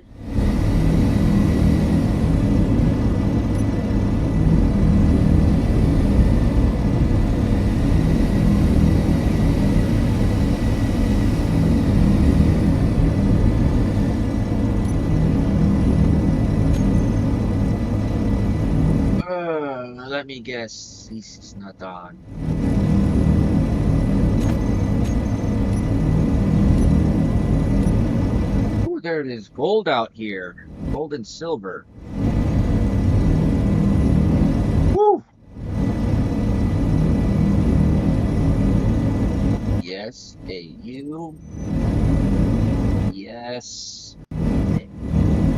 Let me guess. This is not on. Oh, there it is. Gold out here. Gold and silver. Woo! Yes, AU. Yes,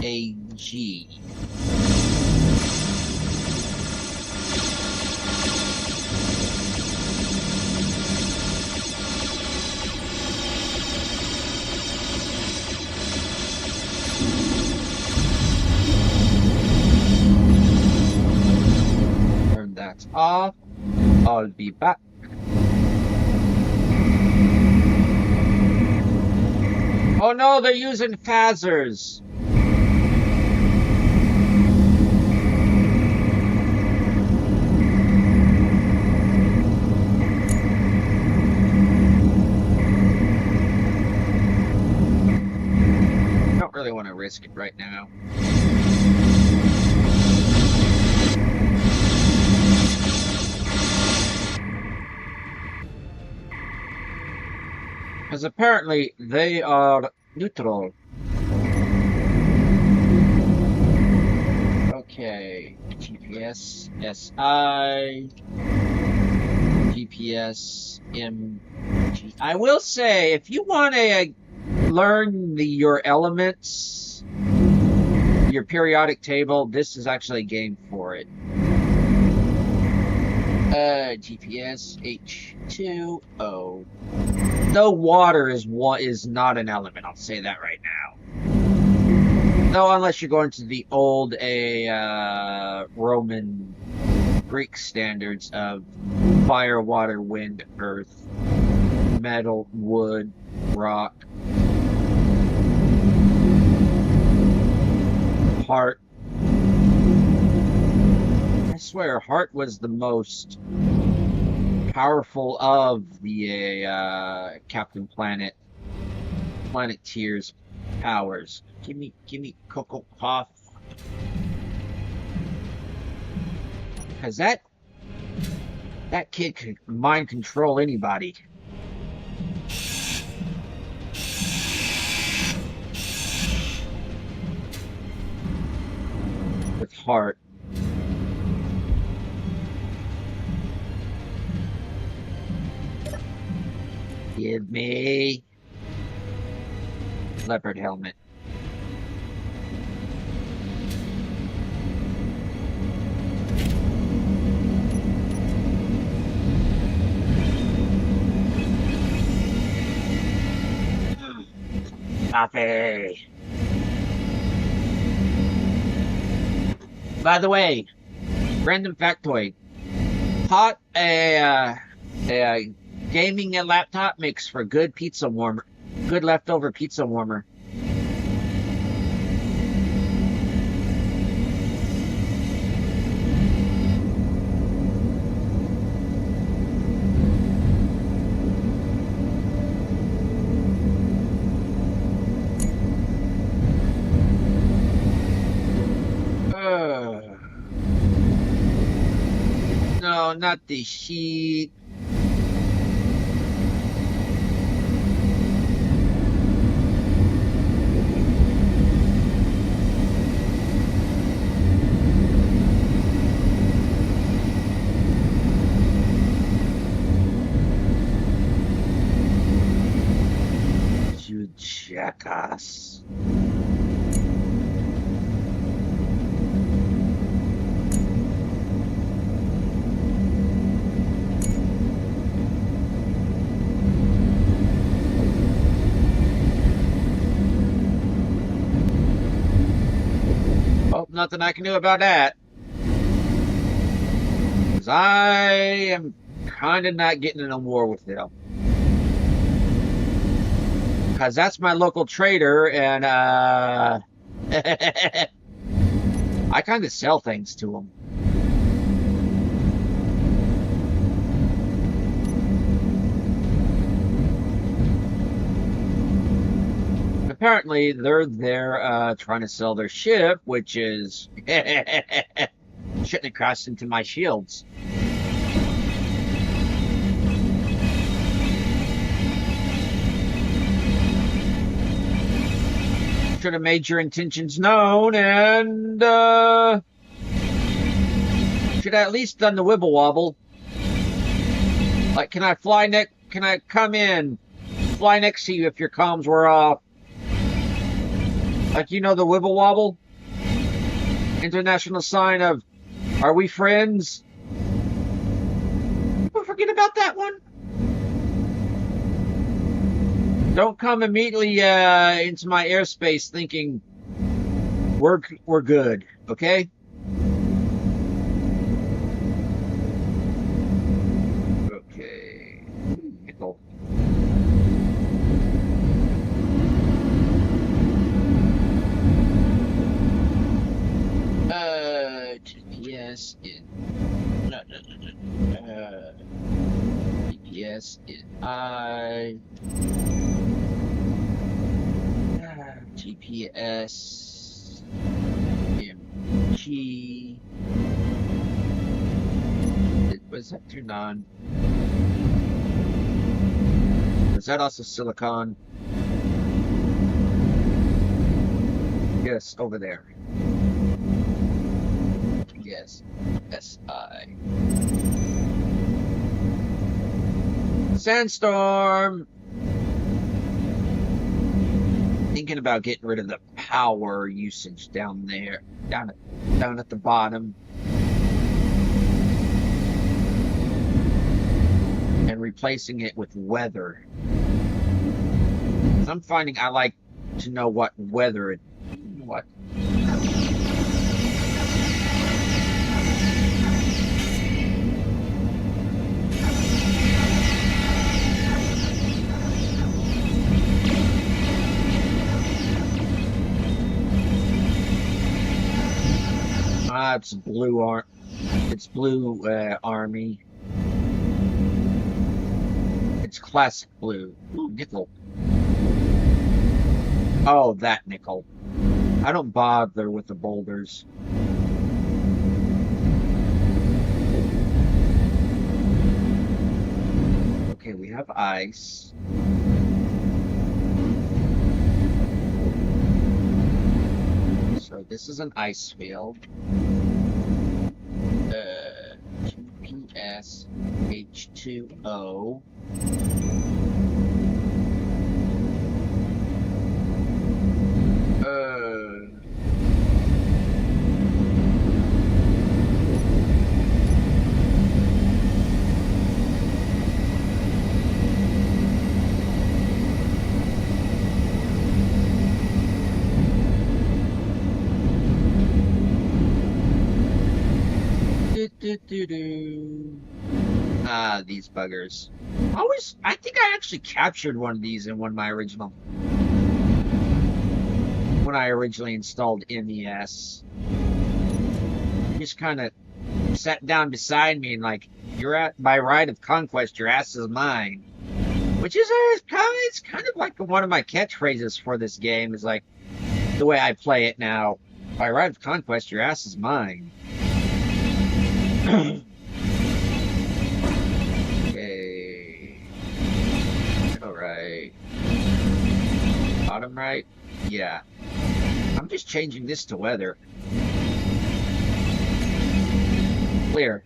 AG. Turn that off. I'll be back. Oh no, they're using phasers. Don't really want to risk it right now. Because apparently they are neutral. Okay. GPS SI. GPS MG. I will say, if you want to learn your elements, your periodic table, this is actually a game for it. GPS H2O. Though water is not an element, I'll say that right now. No, unless you're going to the old Roman Greek standards of fire, water, wind, earth, metal, wood, rock, heart. I swear, heart was the most powerful of the Captain Planeteer's powers. Give me Cocoa Puff. Cause that kid can mind control anybody. With heart. Give me leopard helmet. Coffee. By the way, random factoid. A gaming and laptop makes for good pizza warmer. Good leftover pizza warmer. No, not the sheet. Yes. Oh, nothing I can do about that. Because I am kind of not getting in a war with them. Because that's my local trader, and I kind of sell things to them. Apparently, they're there trying to sell their ship, which is shouldn't have crashed into my shields. Should have made your intentions known, and should have at least done the wibble wobble. Like, can I fly next? Can I come in, fly next to you if your comms were off? Like, you know, the wibble wobble, international sign of, are we friends? People forget about that one. Don't come immediately into my airspace thinking we're good, okay? Okay. Nickel. GPS in GPS in I. GPS MG. Was that turned on? Was that also silicon? Yes, over there. Yes, SI. Sandstorm! Thinking about getting rid of the power usage down there, down at the bottom, and replacing it with weather. 'Cause I'm finding I like to know what weather it, what. It's blue it's blue army. It's classic blue. Ooh, nickel. Oh, that nickel. I don't bother with the boulders. Okay, we have ice. So this is an ice field. GPS H2O. Ah, these buggers. I think I actually captured one of these in when I originally installed MES. Just kind of sat down beside me and like, you're at by right of conquest, your ass is mine. Which is it's kind of like one of my catchphrases for this game, is like the way I play it now. By right of conquest, your ass is mine. Okay. Alright. Bottom right? Yeah. I'm just changing this to weather. Clear.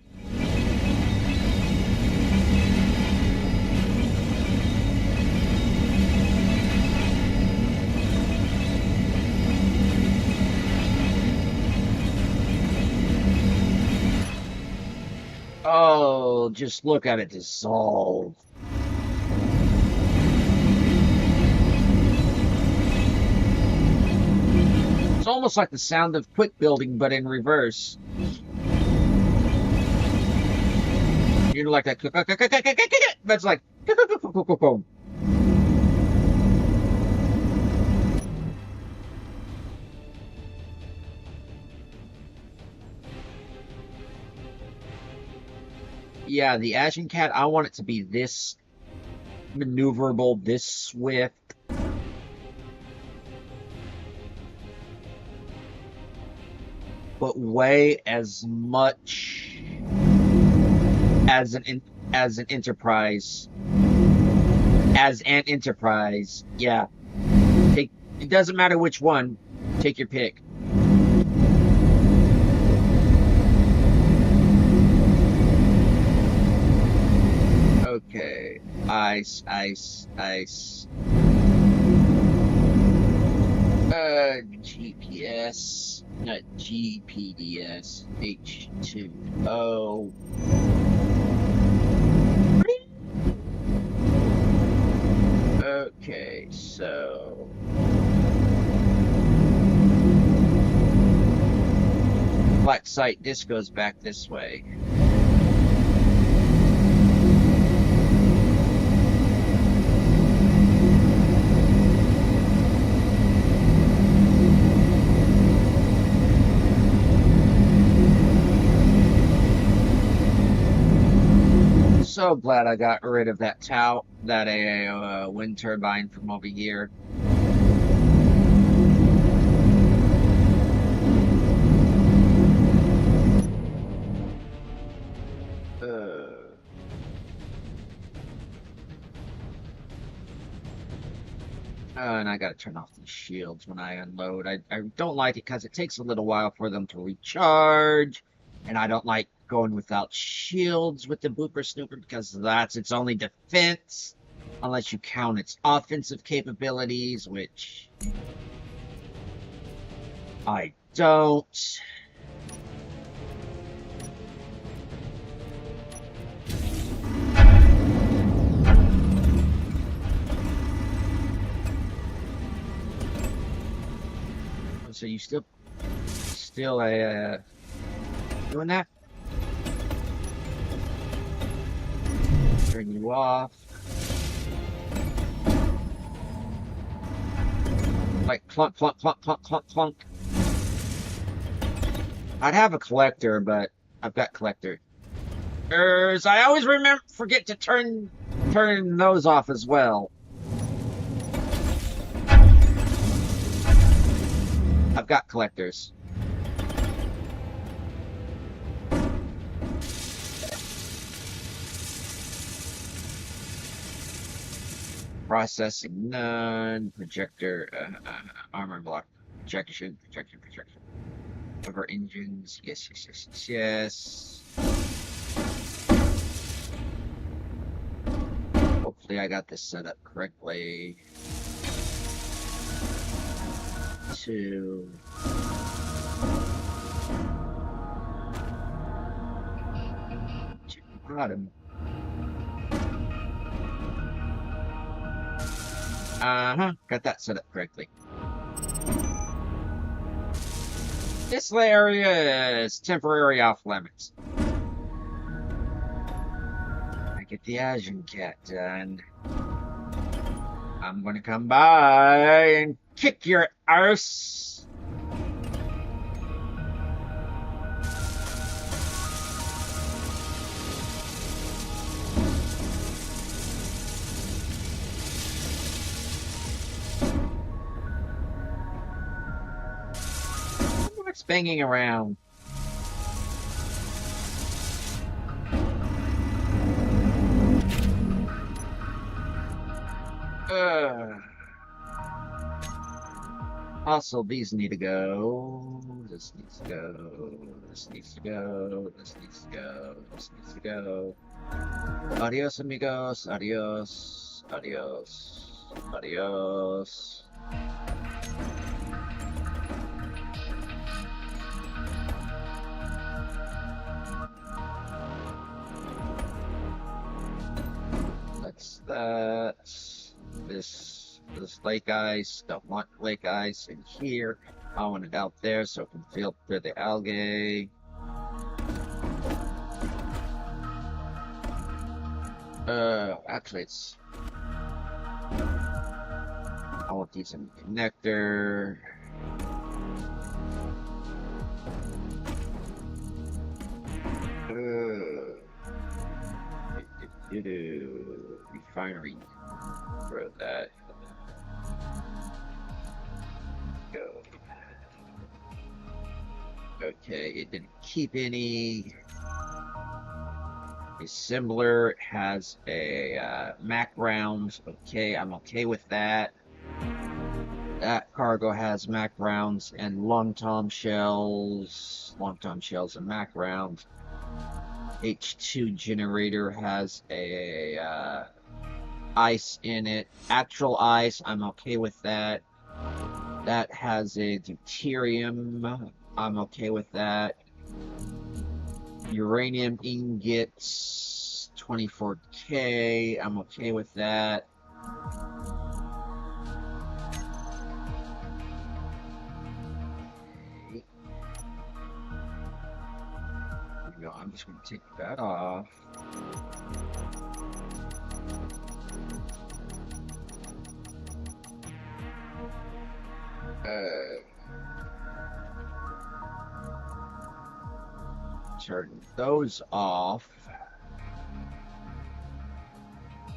Oh, just look at it dissolve. It's almost like the sound of quick building, but in reverse. You know, like that. But it's like. Yeah, the Ashen Cat, I want it to be this maneuverable, this swift. But weigh as much as an enterprise. As an enterprise. Yeah. Take, it doesn't matter which one. Take your pick. Okay. Ice, ice, ice. GPS, not GPDS, H2O. Okay, so Black Site, this goes back this way. So glad I got rid of that wind turbine from over here. And I gotta turn off these shields when I unload. I don't like it because it takes a little while for them to recharge. And I don't like going without shields with the Booper Snooper because that's its only defense. Unless you count its offensive capabilities, which I don't. So you still doing that? Turn you off. Like clunk, clunk, clunk, clunk, clunk, clunk. I'd have a collector, but I've got collector. I always forget to turn those off as well. I've got collectors. Processing none. Projector, armor block. Projection. Cover engines. Yes. Hopefully I got this set up correctly. 2. Bottom. Got that set up correctly. This area is temporary off limits. I get the Ashen Cat done. I'm gonna come by and kick your arse. What's banging around? Also, these need to go. This needs to go. This needs to go. This needs to go. This needs to go. Adios, amigos. Adios. Adios. Adios. that. This lake ice. Don't want lake ice in here. I want it out there so it can filter the algae. Actually, it's. I want these in the connector. Refinery. Throw that. Go. Okay, it didn't keep any. Assembler has a Mac rounds. Okay, I'm okay with that. That cargo has Mac rounds and long tom shells. Long tom shells and Mac rounds. H2 generator has a ice in it. Actual ice, I'm okay with that. That has a deuterium. I'm okay with that. Uranium ingots, 24K. I'm okay with that. I'm just going to take that off. Turn those off.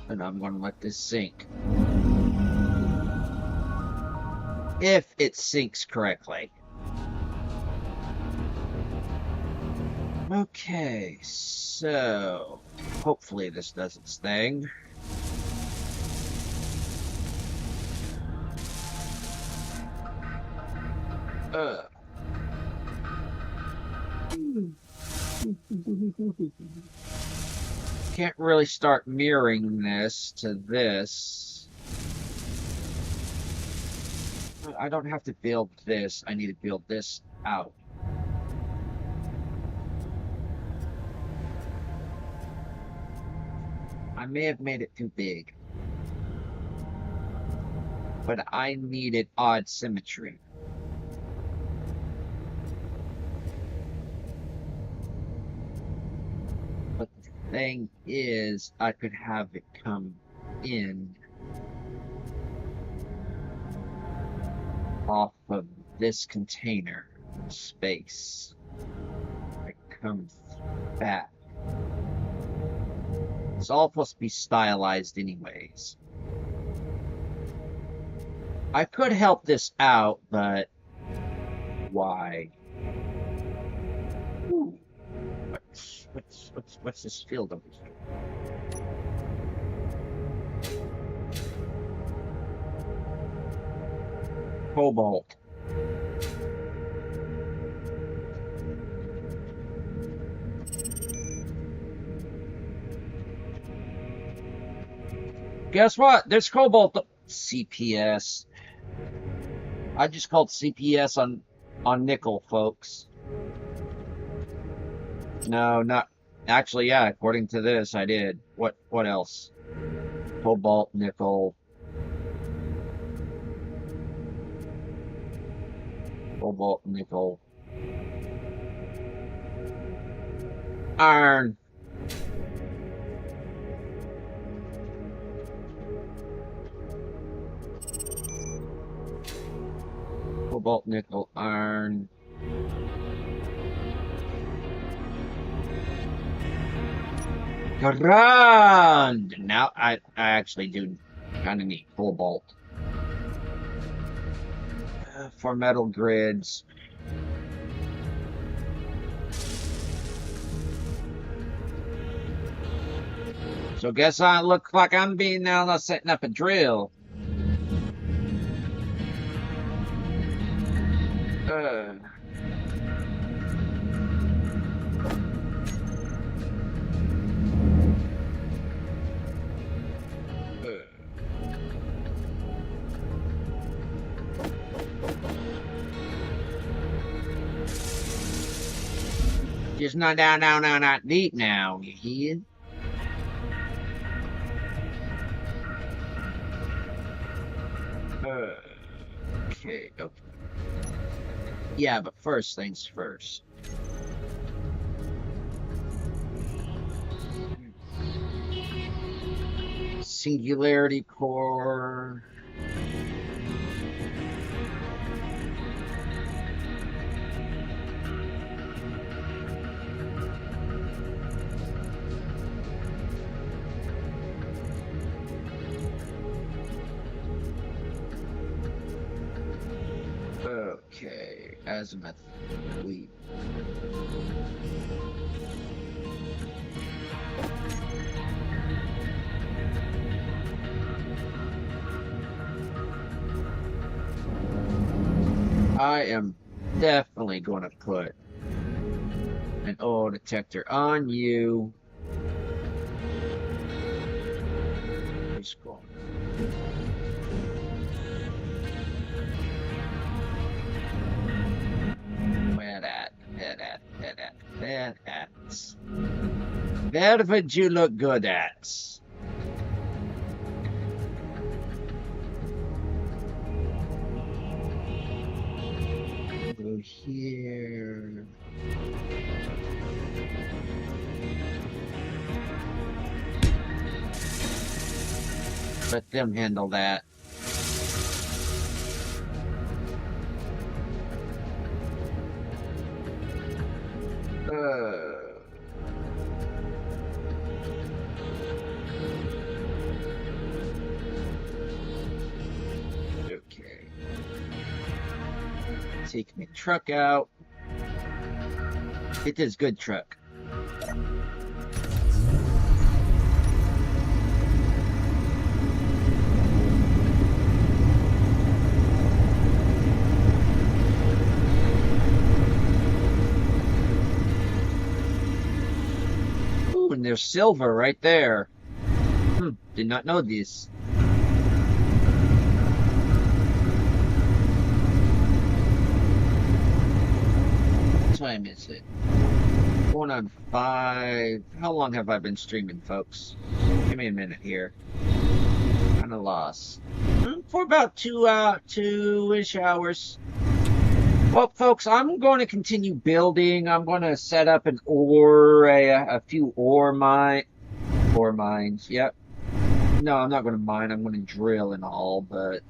And I'm going to let this sink. If it sinks correctly. Okay, so hopefully this does its thing. Can't really start mirroring this to this. I don't have to build this. I need to build this out. I may have made it too big. But I needed odd symmetry. But the thing is, I could have it come in off of this container space. It comes back. It's all supposed to be stylized anyways. I could help this out, but why? Ooh. What's this field over here? Cobalt. Guess what? There's cobalt. CPS. I just called CPS on nickel, folks. No, not actually. Yeah, according to this, I did. What else? Cobalt, nickel, cobalt, nickel, iron. Cobalt, nickel, iron. Grand! Now I actually do kind of need cobalt for metal grids. So guess I look like I'm being now setting up a drill. Just not down, not deep now, you hear? Okay. Yeah, but first things first. Singularity core. Okay, azimuth. We. I am definitely going to put an oil detector on you. Where's going? Where at? Where would you look good at? Go here. Let them handle that. Okay. Take my truck out. It is good truck. Ooh, and there's silver right there. Did not know this. What time is it? Going on 5. How long have I been streaming, folks? Give me a minute here. Kind of lost. For about 2-ish hours. Well, folks, I'm going to continue building. I'm going to set up an a few ore mines. Yep. No, I'm not going to mine. I'm going to drill and all, but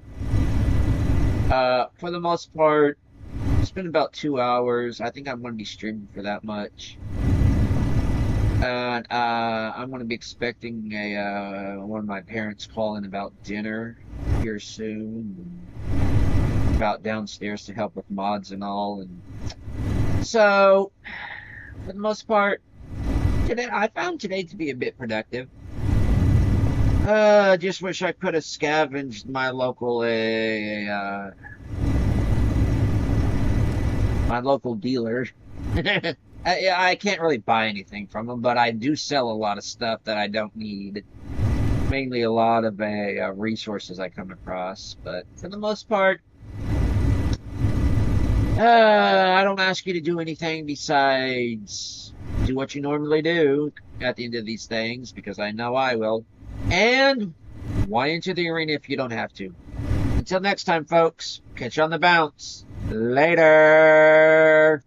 for the most part, it's been about 2 hours. I think I'm going to be streaming for that much. And I'm going to be expecting one of my parents calling about dinner here soon. About downstairs to help with mods and all, and so for the most part, I found today to be a bit productive. Just wish I could have scavenged my local dealer. I can't really buy anything from them, but I do sell a lot of stuff that I don't need. Mainly a lot of resources I come across, but for the most part, I don't ask you to do anything besides do what you normally do at the end of these things, because I know I will. And why enter the arena if you don't have to? Until next time, folks, catch you on the bounce. Later!